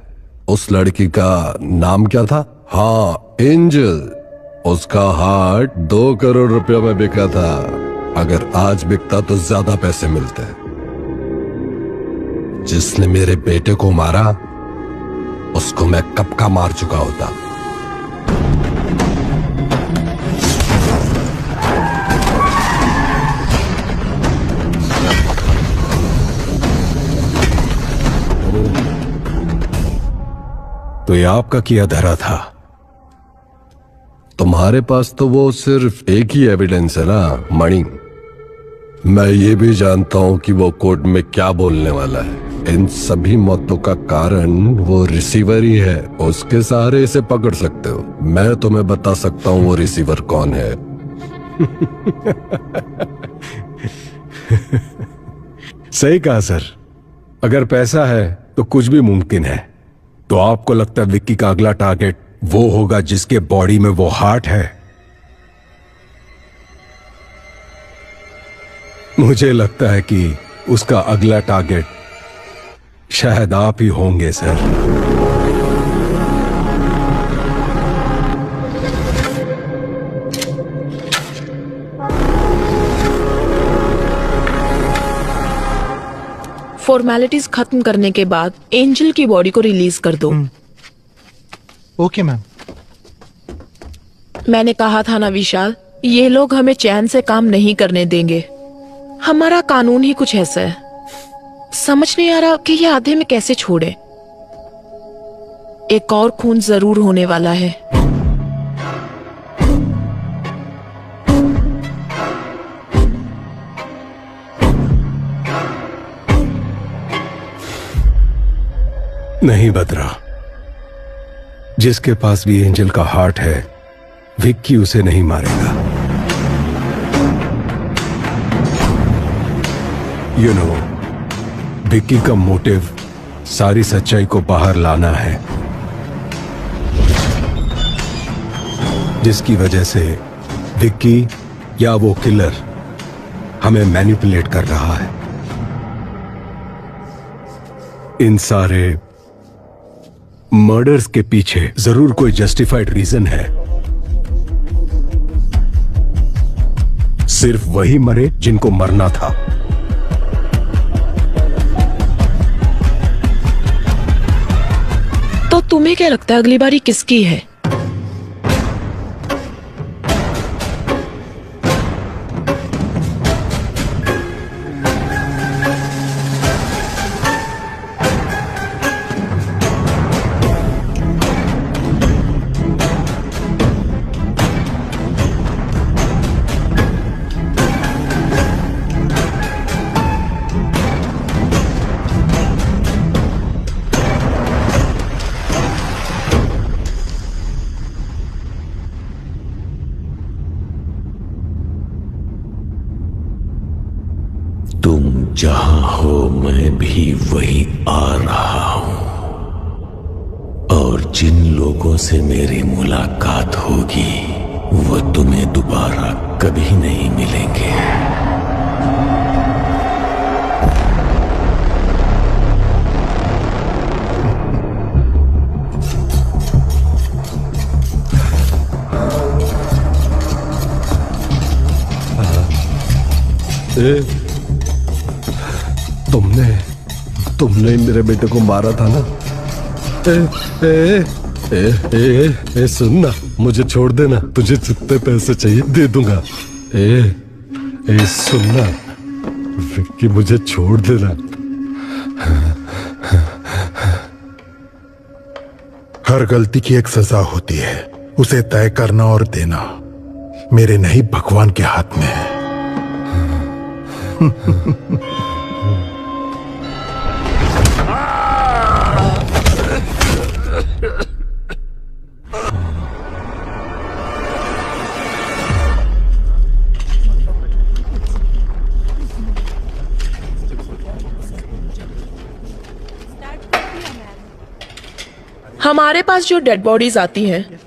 [SPEAKER 17] उस लड़की का नाम क्या था? हाँ, एंजल। उसका हार्ट 2 करोड़ रुपया में बिका था। अगर आज बिकता तो ज्यादा पैसे मिलते। जिसने मेरे बेटे को मारा उसको मैं कब का मार चुका होता।
[SPEAKER 5] तो ये आपका किया धरा था।
[SPEAKER 17] तुम्हारे पास तो वो सिर्फ एक ही एविडेंस है ना मणि। मैं ये भी जानता हूं कि वो कोर्ट में क्या बोलने वाला है। इन सभी मौतों का कारण वो रिसीवर ही है। उसके सहारे इसे पकड़ सकते हो। मैं तुम्हें बता सकता हूं वो रिसीवर कौन है।
[SPEAKER 5] सही कहा सर। अगर पैसा है तो कुछ भी मुमकिन है। तो आपको लगता है विक्की का अगला टारगेट वो होगा जिसके बॉडी में वो हार्ट है? मुझे लगता है कि उसका अगला टारगेट शायद आप ही होंगे सर।
[SPEAKER 8] फॉर्मेलिटीज खत्म करने के बाद एंजल की बॉडी को रिलीज कर दो।
[SPEAKER 20] Okay ma'am.
[SPEAKER 8] मैंने कहा था ना विशाल, ये लोग हमें चैन से काम नहीं करने देंगे। हमारा कानून ही कुछ ऐसा है। समझ नहीं आ रहा कि ये आधे में कैसे छोड़े। एक और खून जरूर होने वाला है।
[SPEAKER 5] नहीं बदरा, जिसके पास भी एंजल का हार्ट है विक्की उसे नहीं मारेगा। यू नो, विक्की का मोटिव सारी सच्चाई को बाहर लाना है, जिसकी वजह से विक्की या वो किलर हमें मैनिपुलेट कर रहा है। इन सारे मर्डर्स के पीछे जरूर कोई जस्टिफाइड रीजन है। सिर्फ वही मरे जिनको मरना था।
[SPEAKER 8] तो तुम्हें क्या लगता है अगली बारी किसकी है?
[SPEAKER 13] जहां हो मैं भी वहीं आ रहा हूं, और जिन लोगों से मेरी मुलाकात होगी वो तुम्हें दोबारा कभी नहीं मिलेंगे।
[SPEAKER 17] तुमने मेरे बेटे को मारा था ना? सुन ना, मुझे छोड़ देना। तुझे जितने पैसे चाहिए दे दूंगा। सुन ना विक्की, मुझे छोड़ देना।
[SPEAKER 6] हर गलती की एक सजा होती है, उसे तय करना और देना मेरे नहीं भगवान के हाथ में है।
[SPEAKER 8] हमारे पास जो डेड बॉडीज आती हैं,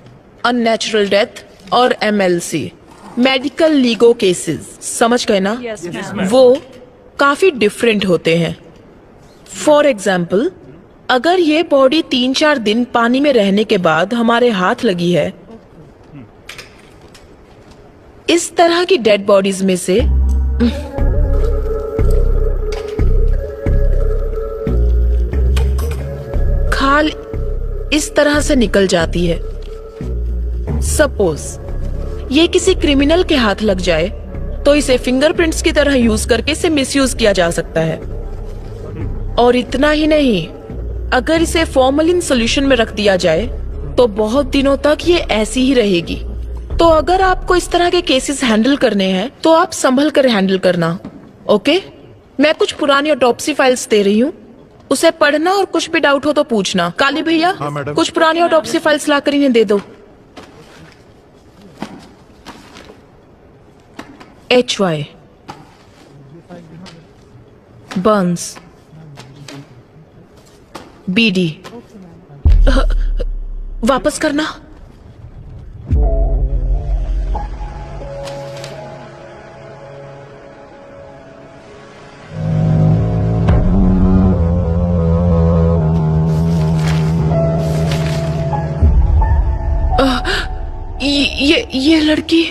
[SPEAKER 8] अननेचुरल डेथ और MLC, मेडिकल लीगो केसेस, समझ गए ना? वो काफी डिफरेंट होते हैं। फॉर एग्जाम्पल, अगर ये बॉडी 3-4 दिन पानी में रहने के बाद हमारे हाथ लगी है, इस तरह की डेड बॉडीज में से खाल इस तरह से निकल जाती है। सपोज ये किसी क्रिमिनल के हाथ लग जाए तो इसे फिंगरप्रिंट्स की तरह यूज करके इसे मिसयूज किया जा सकता है। और इतना ही नहीं, अगर इसे फॉर्मलिन सोल्यूशन में रख दिया जाए तो बहुत दिनों तक ये ऐसी ही रहेगी। तो अगर आपको इस तरह के केसेस हैंडल करने हैं तो आप संभल कर हैंडल करना, ओके? मैं कुछ पुरानी ऑटोप्सी फाइल्स दे रही हूँ, उसे पढ़ना और कुछ भी डाउट हो तो पूछना। काली भैया, कुछ पुरानी ऑटोप्सी फाइल्स लाकर इन्हें दे दो। HY बर्न्स, BD वापस करना। ये लड़की,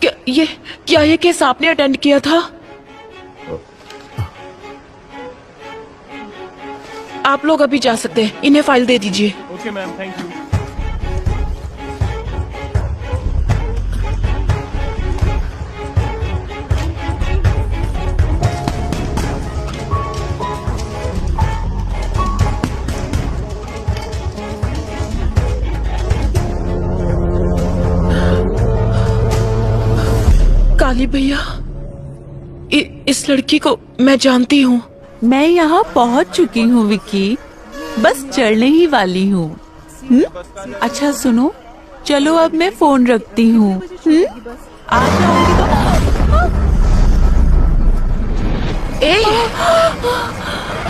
[SPEAKER 8] क्या ये केस आपने अटेंड किया था? आप लोग अभी जा सकते हैं, इन्हें फाइल दे दीजिए।
[SPEAKER 4] Okay ma'am, thank you.
[SPEAKER 8] Kali भैया, इस लड़की को मैं जानती हूँ।
[SPEAKER 7] मैं यहाँ पहुँच चुकी हूँ विक्की, बस चढ़ने ही वाली हूँ। अच्छा सुनो, चलो अब मैं फोन रखती हूँ। आ जाओगी तो।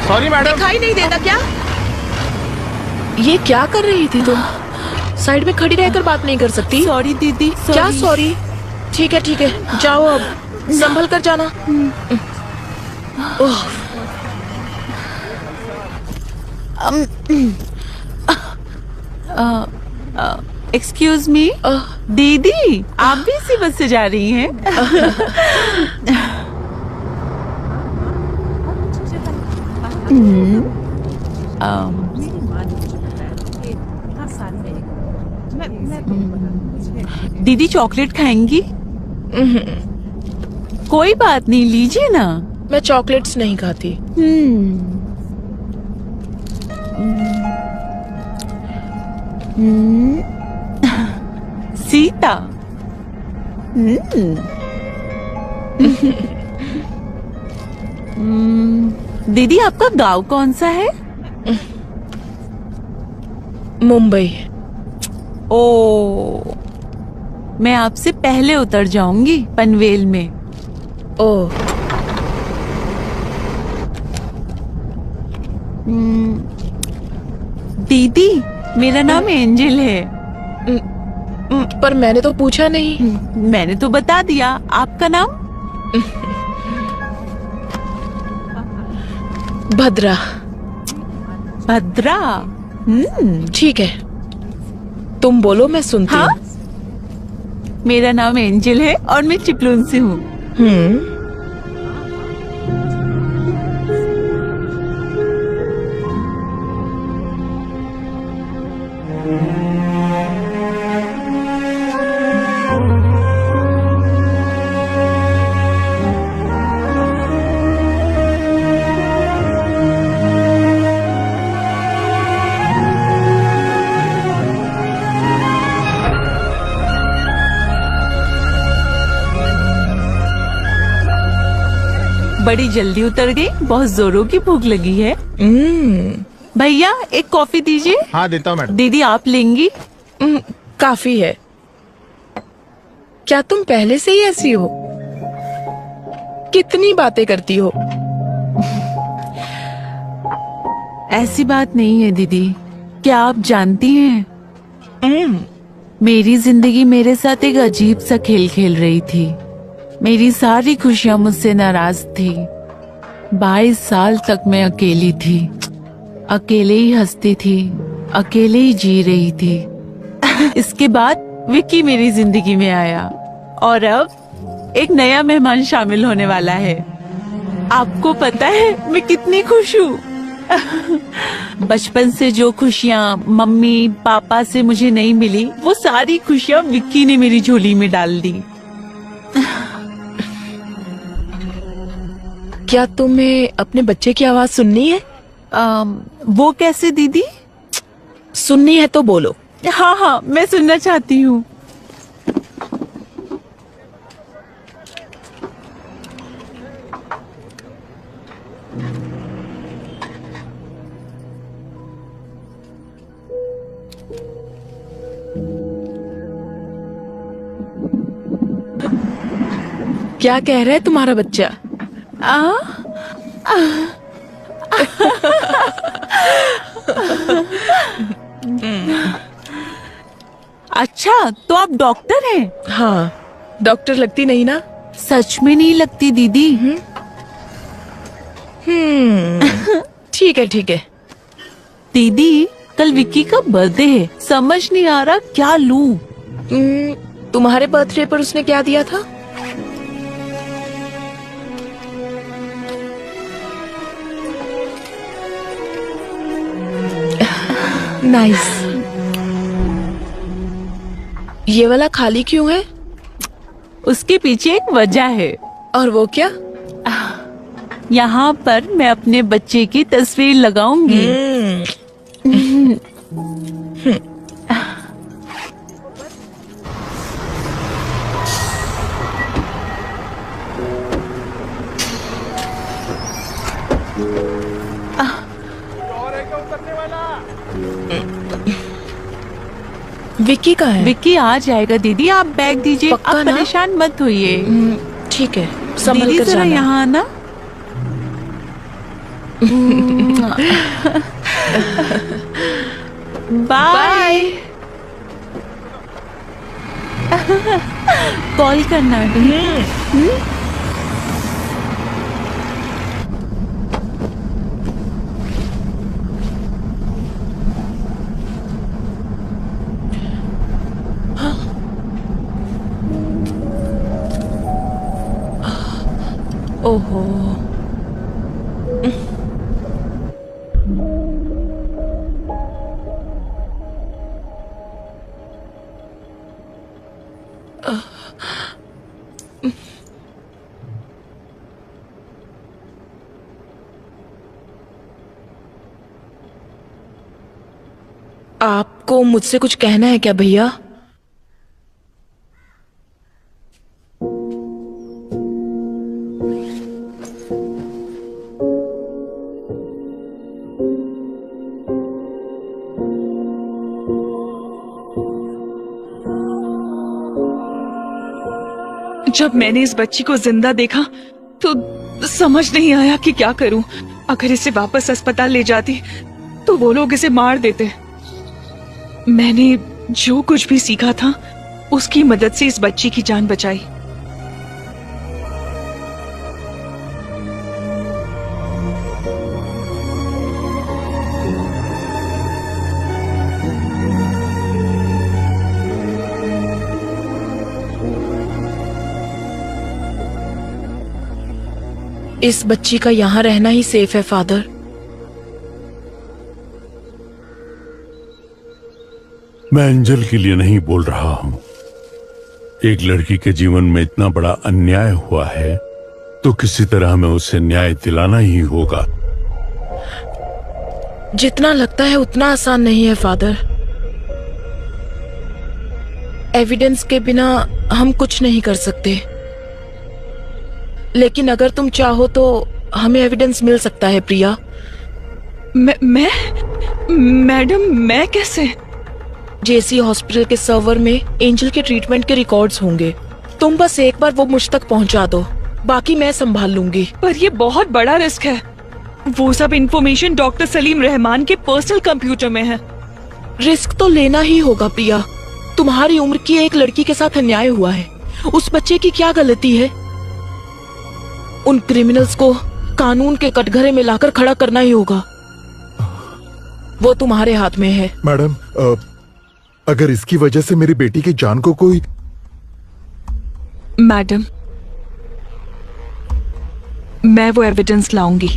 [SPEAKER 8] सॉरी मैडम, दिखाई नहीं देता क्या? ये क्या कर रही थी तुम? साइड में खड़ी रहकर बात नहीं कर सकती?
[SPEAKER 7] सॉरी दीदी।
[SPEAKER 8] क्या सॉरी? ठीक है, जाओ अब, संभल कर जाना।
[SPEAKER 7] एक्सक्यूज मी दीदी, आप भी इसी बस से जा रही हैं? दीदी चॉकलेट खाएंगी? कोई बात नहीं, लीजिए ना।
[SPEAKER 8] मैं चॉकलेट्स नहीं खाती।
[SPEAKER 7] सीता। दीदी आपका गांव कौन सा है?
[SPEAKER 8] मुंबई।
[SPEAKER 7] ओ, मैं आपसे पहले उतर जाऊंगी पनवेल में।
[SPEAKER 8] ओ,
[SPEAKER 7] दीदी मेरा नाम एंजल है।
[SPEAKER 8] पर मैंने तो पूछा नहीं।
[SPEAKER 7] मैंने तो बता दिया। आपका नाम?
[SPEAKER 8] भद्रा।
[SPEAKER 7] भद्रा?
[SPEAKER 8] ठीक है, तुम बोलो, मैं सुनती हूँ।
[SPEAKER 7] मेरा नाम एंजल है और मैं चिपलून से हूँ। बड़ी जल्दी उतर गई, बहुत जोरों की भूख लगी है। भैया एक कॉफी दीजिए।
[SPEAKER 20] हाँ देता हूँ मैडम।
[SPEAKER 7] दीदी आप लेंगी?
[SPEAKER 8] काफी है। क्या तुम पहले से ही ऐसी हो? कितनी बातें करती हो?
[SPEAKER 7] ऐसी बात नहीं है दीदी। क्या आप जानती हैं, मेरी जिंदगी मेरे साथ एक अजीब सा खेल खेल रही थी। मेरी सारी खुशियां मुझसे नाराज थी। 22 साल तक मैं अकेली थी, अकेले ही हंसती थी, अकेले ही जी रही थी। इसके बाद विक्की मेरी जिंदगी में आया और अब एक नया मेहमान शामिल होने वाला है। आपको पता है मैं कितनी खुश हूँ। बचपन से जो खुशियाँ मम्मी पापा से मुझे नहीं मिली, वो सारी खुशियाँ विक्की ने मेरी झोली में डाल दी।
[SPEAKER 8] क्या तुम्हें अपने बच्चे की आवाज सुननी है?
[SPEAKER 7] वो कैसे दीदी?
[SPEAKER 8] सुननी है तो बोलो।
[SPEAKER 7] हाँ हाँ, मैं सुनना चाहती हूँ।
[SPEAKER 8] क्या कह रहा है तुम्हारा बच्चा?
[SPEAKER 7] अच्छा, तो आप डॉक्टर हैं?
[SPEAKER 8] हाँ, डॉक्टर लगती नहीं ना?
[SPEAKER 7] सच में नहीं लगती दीदी।
[SPEAKER 8] ठीक है ठीक है।
[SPEAKER 7] दीदी, कल विक्की का बर्थडे है, समझ नहीं आ रहा क्या लूं।
[SPEAKER 8] तुम्हारे बर्थडे पर उसने क्या दिया था? नाइस। ये वाला खाली क्यों है?
[SPEAKER 7] उसके पीछे एक वजह है।
[SPEAKER 8] और वो क्या?
[SPEAKER 7] यहाँ पर मैं अपने बच्चे की तस्वीर लगाऊंगी।
[SPEAKER 8] विक्की कहाँ है?
[SPEAKER 7] विक्की आ जाएगा दीदी, आप बैग दीजिए, आप
[SPEAKER 8] पक्का ना?
[SPEAKER 7] परेशान मत होइए।
[SPEAKER 8] ठीक है, संभल
[SPEAKER 7] दीदी
[SPEAKER 8] कर
[SPEAKER 7] जरा
[SPEAKER 8] जाना।
[SPEAKER 7] यहाँ आना। बाय। कॉल करना। ओहो,
[SPEAKER 8] आपको मुझसे कुछ कहना है क्या भैया?
[SPEAKER 19] जब मैंने इस बच्ची को जिंदा देखा तो समझ नहीं आया कि क्या करूं। अगर इसे वापस अस्पताल ले जाती तो वो लोग इसे मार देते। मैंने जो कुछ भी सीखा था उसकी मदद से इस बच्ची की जान बचाई।
[SPEAKER 8] इस बच्ची का यहाँ रहना ही सेफ है फादर।
[SPEAKER 12] मैं एंजल के लिए नहीं बोल रहा हूं। एक लड़की के जीवन में इतना बड़ा अन्याय हुआ है तो किसी तरह हमें उसे न्याय दिलाना ही होगा।
[SPEAKER 8] जितना लगता है उतना आसान नहीं है फादर। एविडेंस के बिना हम कुछ नहीं कर सकते, लेकिन अगर तुम चाहो तो हमें एविडेंस मिल सकता है प्रिया।
[SPEAKER 19] मैडम, मैं कैसे?
[SPEAKER 8] जेसी हॉस्पिटल के सर्वर में एंजल के ट्रीटमेंट के रिकॉर्ड्स होंगे। तुम बस एक बार वो मुझ तक पहुंचा दो, बाकी मैं संभाल लूंगी।
[SPEAKER 19] पर ये बहुत बड़ा रिस्क है। वो सब इंफॉर्मेशन डॉक्टर सलीम रहमान के पर्सनल कंप्यूटर में है।
[SPEAKER 8] रिस्क तो लेना ही होगा प्रिया। तुम्हारी उम्र की एक लड़की के साथ अन्याय हुआ है। उस बच्चे की क्या गलती है? उन क्रिमिनल्स को कानून के कटघरे में लाकर खड़ा करना ही होगा। वो तुम्हारे हाथ में है।
[SPEAKER 6] मैडम, अगर इसकी वजह से मेरी बेटी की जान को कोई...
[SPEAKER 19] मैडम, मैं वो एविडेंस लाऊंगी।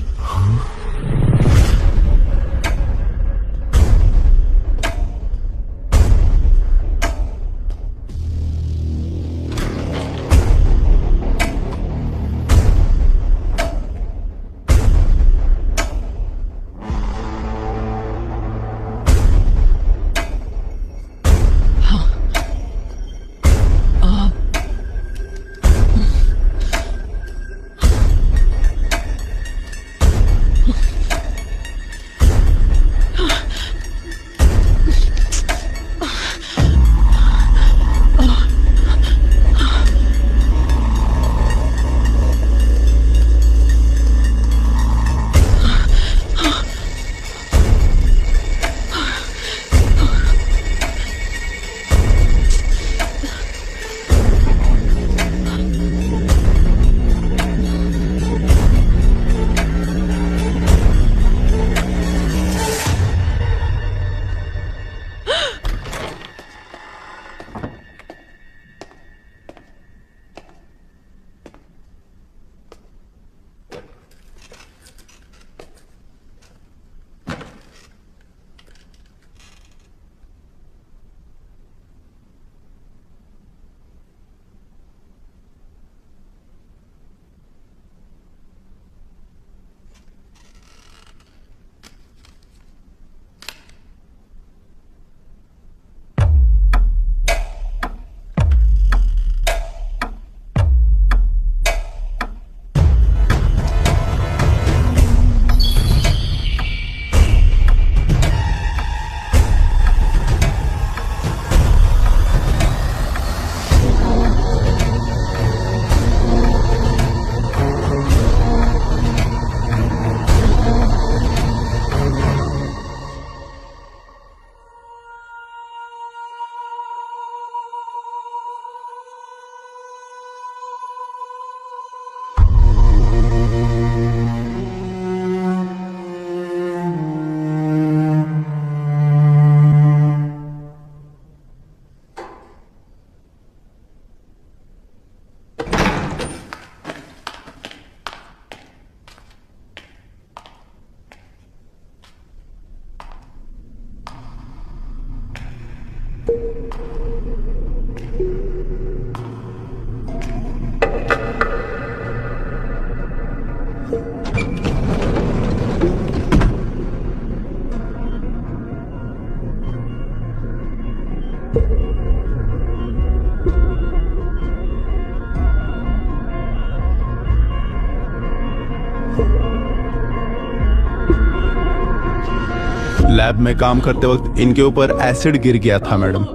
[SPEAKER 10] लैब में काम करते वक्त इनके ऊपर एसिड गिर गया था मैडम।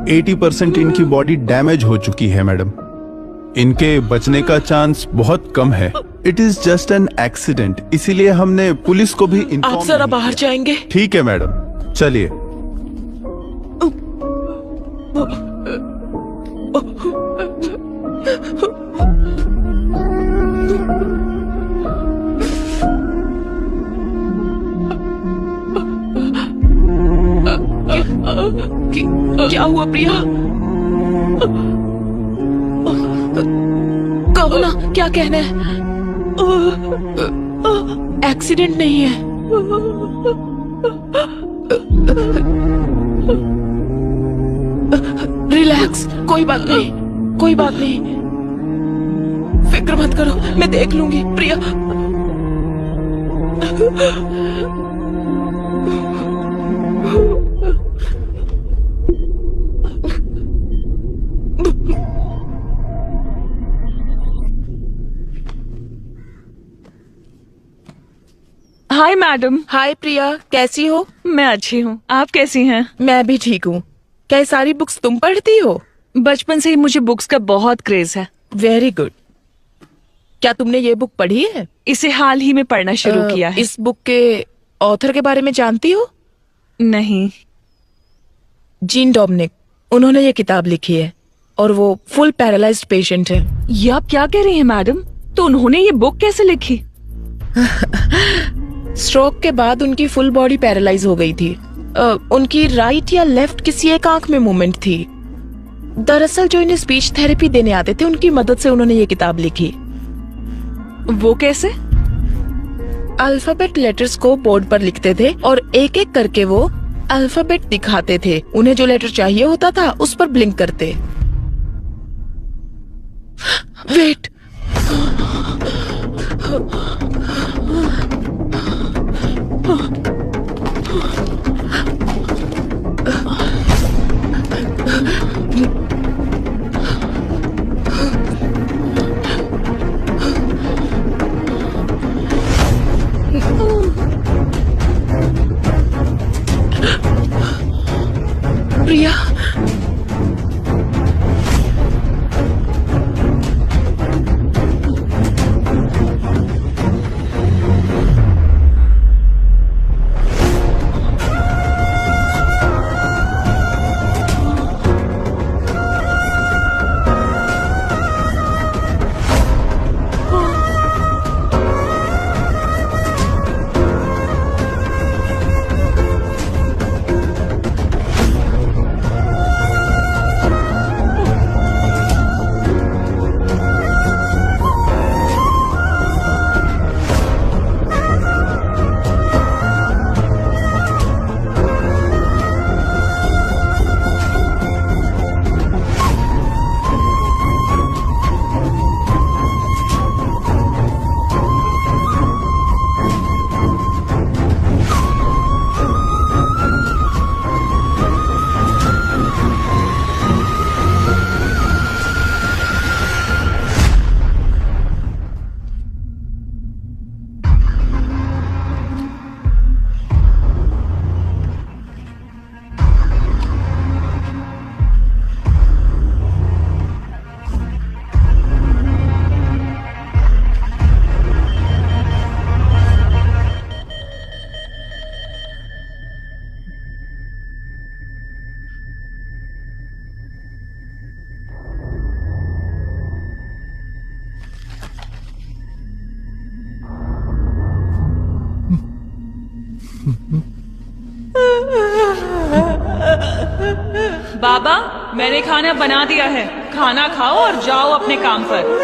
[SPEAKER 10] 80% इनकी बॉडी डैमेज हो चुकी है मैडम। इनके बचने का चांस बहुत कम है। It is just an accident, इसीलिए हमने पुलिस को भी
[SPEAKER 8] आप जरा बाहर जाएंगे?
[SPEAKER 10] ठीक है मैडम, चलिए।
[SPEAKER 8] क्या हुआ प्रिया? कहो ना, क्या कहना है? एक्सीडेंट नहीं है। रिलैक्स, कोई बात नहीं, कोई बात नहीं, फिक्र मत करो, मैं देख लूंगी प्रिया।
[SPEAKER 19] Hi madam.
[SPEAKER 8] हाय प्रिया, कैसी हो?
[SPEAKER 19] मैं अच्छी हूँ, आप कैसी हैं?
[SPEAKER 8] मैं भी ठीक हूँ। क्या ये सारी बुक्स तुम पढ़ती हो?
[SPEAKER 19] बचपन से ही मुझे बुक्स का बहुत क्रेज है।
[SPEAKER 8] Very good. क्या तुमने ये बुक पढ़ी है?
[SPEAKER 19] इसे हाल ही में पढ़ना शुरू किया है।
[SPEAKER 8] इस बुक के ऑथर के बारे में जानती हो?
[SPEAKER 19] नहीं।
[SPEAKER 8] जीन डोमिनिक, उन्होंने ये किताब लिखी है और वो फुल पैरालाइज्ड पेशेंट है।
[SPEAKER 19] ये आप क्या कह रही हैं मैडम? तो उन्होंने ये बुक कैसे लिखी?
[SPEAKER 8] स्ट्रोक के बाद उनकी फुल बॉडी पैरालाइज हो गई थी। उनकी राइट या लेफ्ट किसी एक आंख में मूवमेंट थी। दरअसल जो इन्हें स्पीच थेरेपी देने आते थे, उनकी मदद से उन्होंने ये किताब लिखी।
[SPEAKER 19] वो कैसे?
[SPEAKER 8] अल्फाबेट लेटर्स को बोर्ड पर लिखते थे और एक एक करके वो अल्फाबेट दिखाते थे। उन्हें जो लेटर चाहिए होता था उस पर ब्लिंक करते। वेट, प्रिया,
[SPEAKER 19] बाबा, मैंने खाना बना दिया है, खाना खाओ और जाओ अपने काम पर।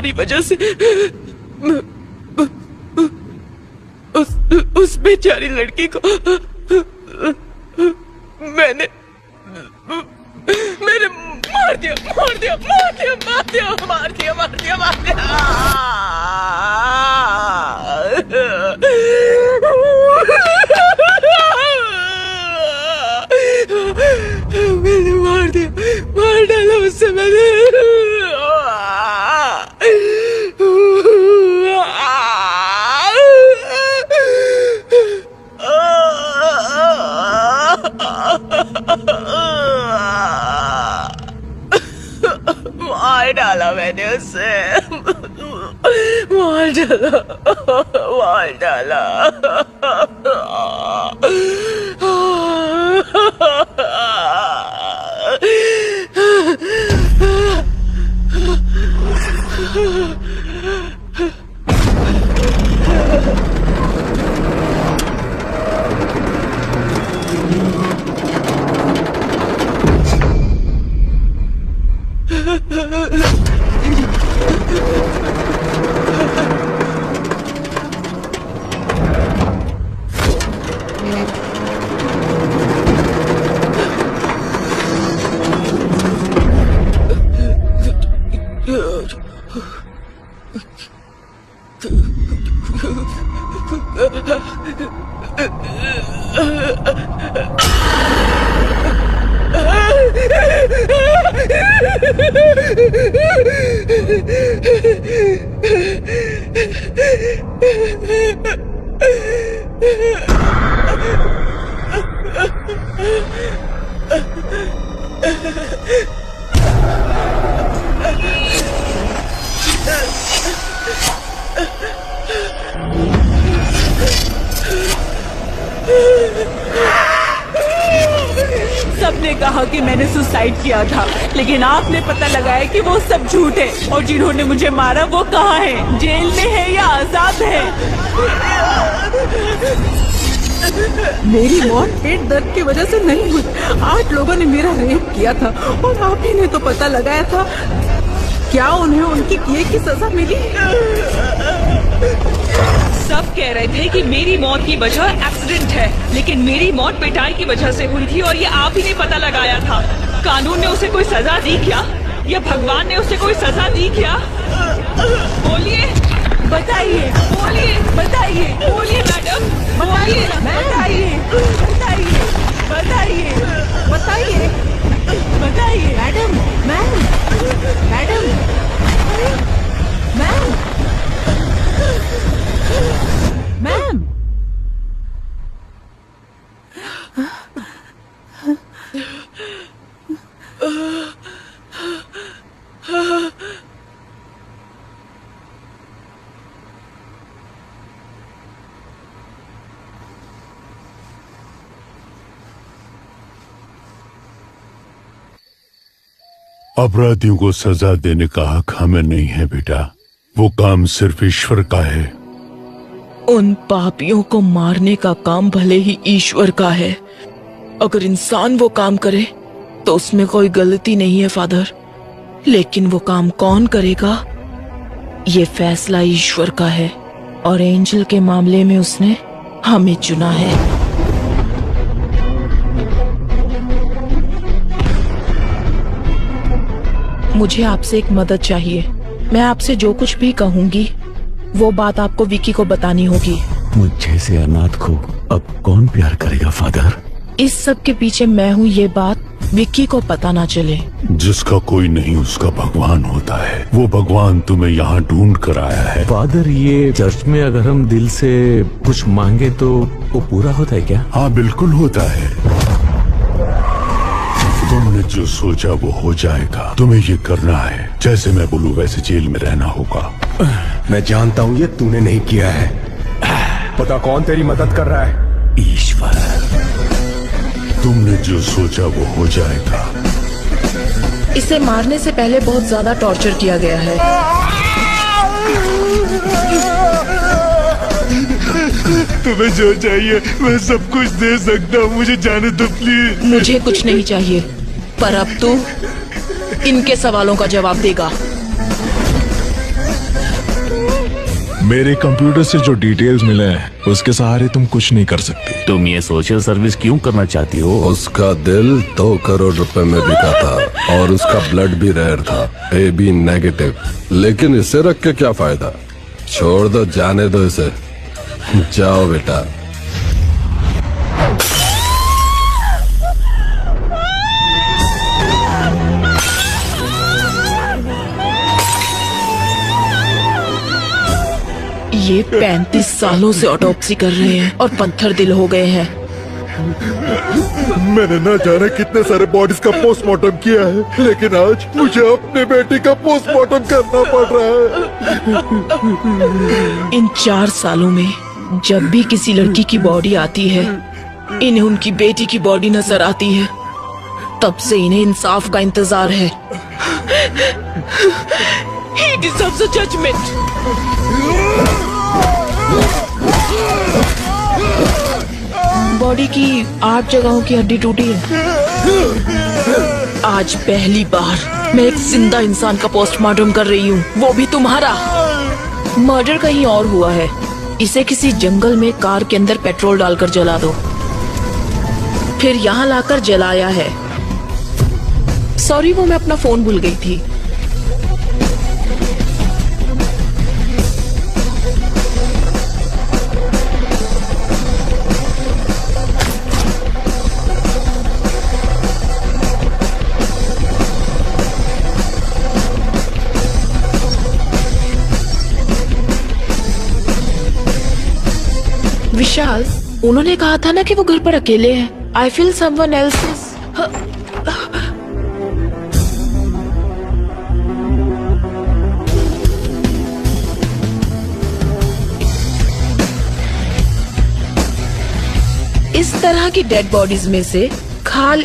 [SPEAKER 8] तुम्हारी वजह से उस बेचारी लड़की को मैंने मार दिया। मैंने मार डाला उससे मैंने। मार डाला मैंने उसे। मार डाला। सबने कहा कि मैंने सुसाइड किया था, लेकिन आपने पता लगाया कि वो सब झूठ है, और जिन्होंने मुझे मारा वो कहाँ है? जेल में है या आजाद है? मेरी मौत पेट दर्द की वजह से नहीं हुई। 8 लोगों ने मेरा रेप किया था और आप ही ने तो पता लगाया था। क्या उन्हें उनकी किए की सजा मिली?
[SPEAKER 19] सब कह रहे थे कि मेरी मौत की वजह एक्सीडेंट है, लेकिन मेरी मौत पिटाई की वजह से हुई थी और ये आप ही ने पता लगाया था। कानून ने उसे कोई सजा दी क्या, या भगवान ने उसे कोई सजा दी क्या? बोलिए, बताइए, बोलिए, बताइए, बोलिए मैडम, बोलिए, बताइए, बताइए, बताइए, बताइए, बताइए madam, ma'am, madam, ma'am, ma'am.
[SPEAKER 12] अपराधियों को सजा देने का हक हमें नहीं है बेटा, वो काम सिर्फ ईश्वर का है।
[SPEAKER 8] उन पापियों को मारने का काम भले ही ईश्वर का है। अगर इंसान वो काम करे तो उसमें कोई गलती नहीं है फादर, लेकिन वो काम कौन करेगा ये फैसला ईश्वर का है, और एंजल के मामले में उसने हमें चुना है। मुझे आपसे एक मदद चाहिए। मैं आपसे जो कुछ भी कहूंगी वो बात आपको विकी को बतानी होगी।
[SPEAKER 13] मुझ जैसे अनाथ को अब कौन प्यार करेगा फादर?
[SPEAKER 8] इस सब के पीछे मैं हूँ, ये बात विक्की को पता ना चले।
[SPEAKER 12] जिसका कोई नहीं उसका भगवान होता है, वो भगवान तुम्हें यहाँ ढूंढ कर आया है।
[SPEAKER 13] फादर, ये चर्च में अगर हम दिल से कुछ मांगे तो वो पूरा होता है क्या?
[SPEAKER 12] हाँ बिल्कुल होता है। तुमने जो सोचा वो हो जाएगा। तुम्हें ये करना है, जैसे मैं बोलूं वैसे जेल में रहना होगा।
[SPEAKER 5] मैं जानता हूँ ये तूने नहीं किया है। पता कौन तेरी मदद कर रहा है?
[SPEAKER 13] ईश्वर।
[SPEAKER 12] तुमने जो सोचा वो हो जाएगा।
[SPEAKER 8] इसे मारने से पहले बहुत ज्यादा टॉर्चर किया गया है।
[SPEAKER 12] तुम्हें जो चाहिए मैं सब कुछ दे सकता हूँ, मुझे जाने दो प्लीज।
[SPEAKER 8] मुझे कुछ नहीं चाहिए, पर अब तू इनके सवालों का जवाब देगा।
[SPEAKER 2] मेरे कंप्यूटर से जो डिटेल्स मिले हैं उसके सहारे तुम कुछ नहीं कर सकती।
[SPEAKER 13] तुम ये सोशल सर्विस क्यों करना चाहती हो?
[SPEAKER 17] उसका दिल 2 करोड़ रुपए में बिका था और उसका ब्लड भी रेयर था, AB नेगेटिव। लेकिन इसे रख के क्या फायदा, छोड़ दो, जाने दो इसे। जाओ बेटा।
[SPEAKER 8] ये 35 सालों से ऑटोप्सी कर रहे हैं और पत्थर दिल हो गए हैं।
[SPEAKER 6] मैंने ना जाने कितने सारे बॉडीज का पोस्टमार्टम किया है, लेकिन आज मुझे अपने बेटे का पोस्टमार्टम करना पड़ रहा है।
[SPEAKER 8] इन 4 सालों में जब भी किसी लड़की की बॉडी आती है, इन्हें उनकी बेटी की बॉडी नजर आती है। तब से इन्हें इंसाफ का इंतजार है। He deserves a judgment. Body की 8 जगहों की हड्डी टूटी है। आज पहली बार मैं एक जिंदा इंसान का पोस्टमार्टम कर रही हूँ, वो भी तुम्हारा। मर्डर कहीं और हुआ है। इसे किसी जंगल में कार के अंदर पेट्रोल डालकर जला दो, फिर यहाँ लाकर जलाया है। सॉरी, वो मैं अपना फोन भूल गई थी। विशाल, उन्होंने कहा था ना कि वो घर पर अकेले हैं। I feel someone else is. इस तरह की डेड बॉडीज में से खाल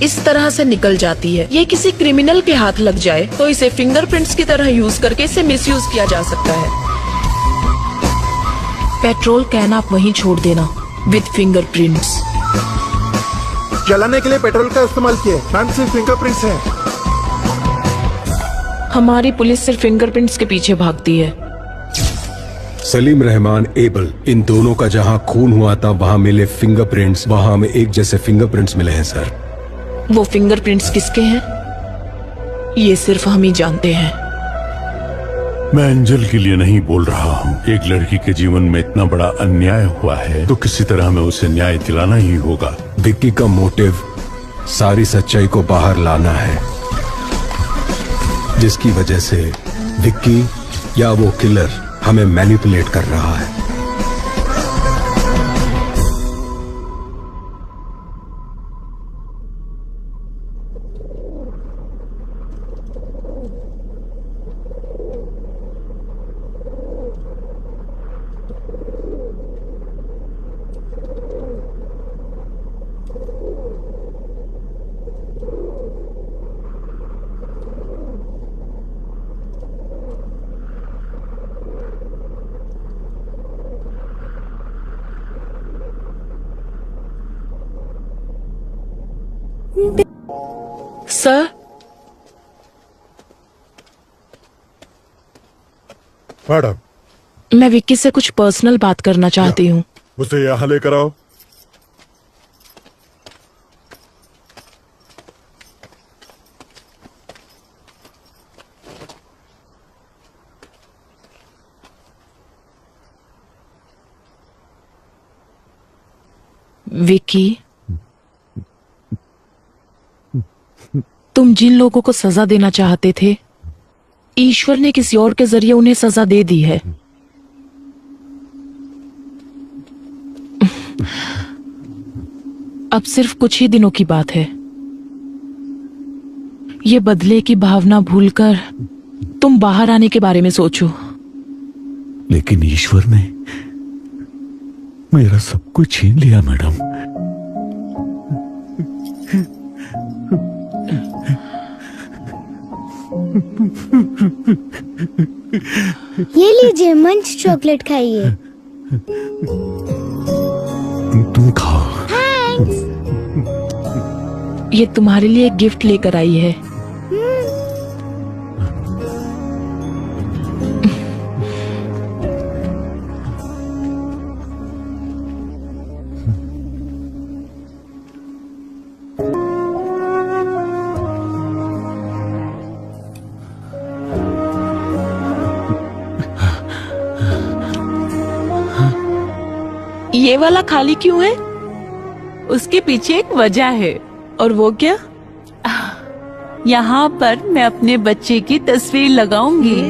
[SPEAKER 8] इस तरह से निकल जाती है। ये किसी क्रिमिनल के हाथ लग जाए तो इसे फिंगरप्रिंट्स की तरह यूज करके इसे मिसयूज किया जा सकता है। पेट्रोल कैन आप वहीं छोड़ देना विद फिंगरप्रिंट्स।
[SPEAKER 6] जलाने के लिए पेट्रोल का इस्तेमाल किया, मैम सिर्फ फिंगरप्रिंट्स हैं।
[SPEAKER 8] हमारी पुलिस सिर्फ फिंगरप्रिंट्स के पीछे भागती है।
[SPEAKER 5] सलीम रहमान, एबल, इन दोनों का जहां खून हुआ था वहां मिले फिंगरप्रिंट्स, वहां हमें एक जैसे फिंगरप्रिंट्स मिले हैं सर।
[SPEAKER 8] वो फिंगरप्रिंट्स किसके हैं ये सिर्फ हम ही जानते हैं।
[SPEAKER 12] मैं एंजल के लिए नहीं बोल रहा हूँ। एक लड़की के जीवन में इतना बड़ा अन्याय हुआ है तो किसी तरह हमें उसे न्याय दिलाना ही होगा।
[SPEAKER 5] विक्की का मोटिव सारी सच्चाई को बाहर लाना है, जिसकी वजह से विक्की या वो किलर हमें मैनिपुलेट कर रहा है।
[SPEAKER 8] सर,
[SPEAKER 6] मैडम,
[SPEAKER 8] मैं विक्की से कुछ पर्सनल बात करना चाहती हूँ।
[SPEAKER 6] उसे यहाँ लेकर आओ।
[SPEAKER 8] विक्की, तुम जिन लोगों को सजा देना चाहते थे, ईश्वर ने किसी और के जरिए उन्हें सजा दे दी है। अब सिर्फ कुछ ही दिनों की बात है। ये बदले की भावना भूलकर तुम बाहर आने के बारे में सोचो।
[SPEAKER 13] लेकिन ईश्वर ने मेरा सब कुछ छीन लिया मैडम।
[SPEAKER 15] ये लीजिए, मंच चॉकलेट खाइए।
[SPEAKER 13] तुम खाओ।
[SPEAKER 8] ये तुम्हारे लिए एक गिफ्ट लेकर आई है। ये वाला खाली क्यों है?
[SPEAKER 7] उसके पीछे एक वजह है।
[SPEAKER 8] और वो क्या?
[SPEAKER 7] यहाँ पर मैं अपने बच्चे की तस्वीर लगाऊंगी।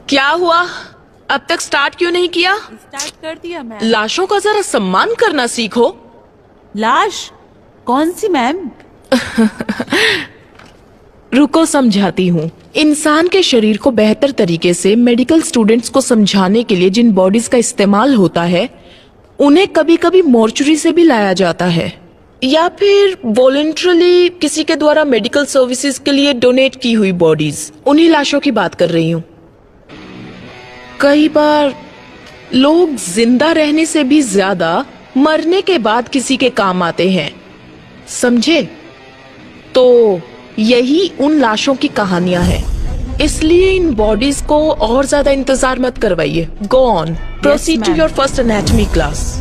[SPEAKER 8] क्या हुआ? अब तक स्टार्ट क्यों नहीं किया?
[SPEAKER 7] स्टार्ट कर दिया मैम।
[SPEAKER 8] लाशों का जरा सम्मान करना सीखो।
[SPEAKER 7] लाश? कौन सी मैम?
[SPEAKER 8] रुको समझाती हूँ। इंसान के शरीर को बेहतर तरीके से मेडिकल स्टूडेंट्स को समझाने के लिए जिन बॉडीज का इस्तेमाल होता है, उन्हें कभी कभी मॉर्चुरी से भी लाया जाता है, या फिर वॉलंटरली किसी के द्वारा मेडिकल सर्विसेज के लिए डोनेट की हुई बॉडीज। उन्हीं लाशों की बात कर रही हूँ। कई बार लोग जिंदा रहने से भी ज्यादा मरने के बाद किसी के काम आते हैं, समझे? तो यही उन लाशों की कहानियां हैं। इसलिए इन बॉडीज को और ज्यादा इंतजार मत करवाइए। Go on, proceed to your first anatomy class.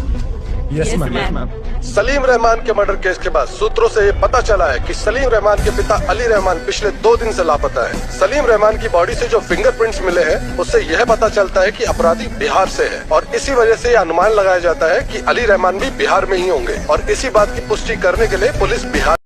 [SPEAKER 6] Yes ma'am. Salim Rahman के मर्डर केस के बाद सूत्रों से ये पता चला है कि सलीम रहमान के पिता अली रहमान पिछले 2 दिन से लापता है। सलीम रहमान की बॉडी से जो फिंगरप्रिंट्स मिले हैं, उससे यह पता चलता है कि अपराधी बिहार से है, और इसी वजह से यह अनुमान लगाया जाता है कि अली रहमान भी बिहार में ही होंगे। और इसी बात की पुष्टि करने के लिए पुलिस बिहार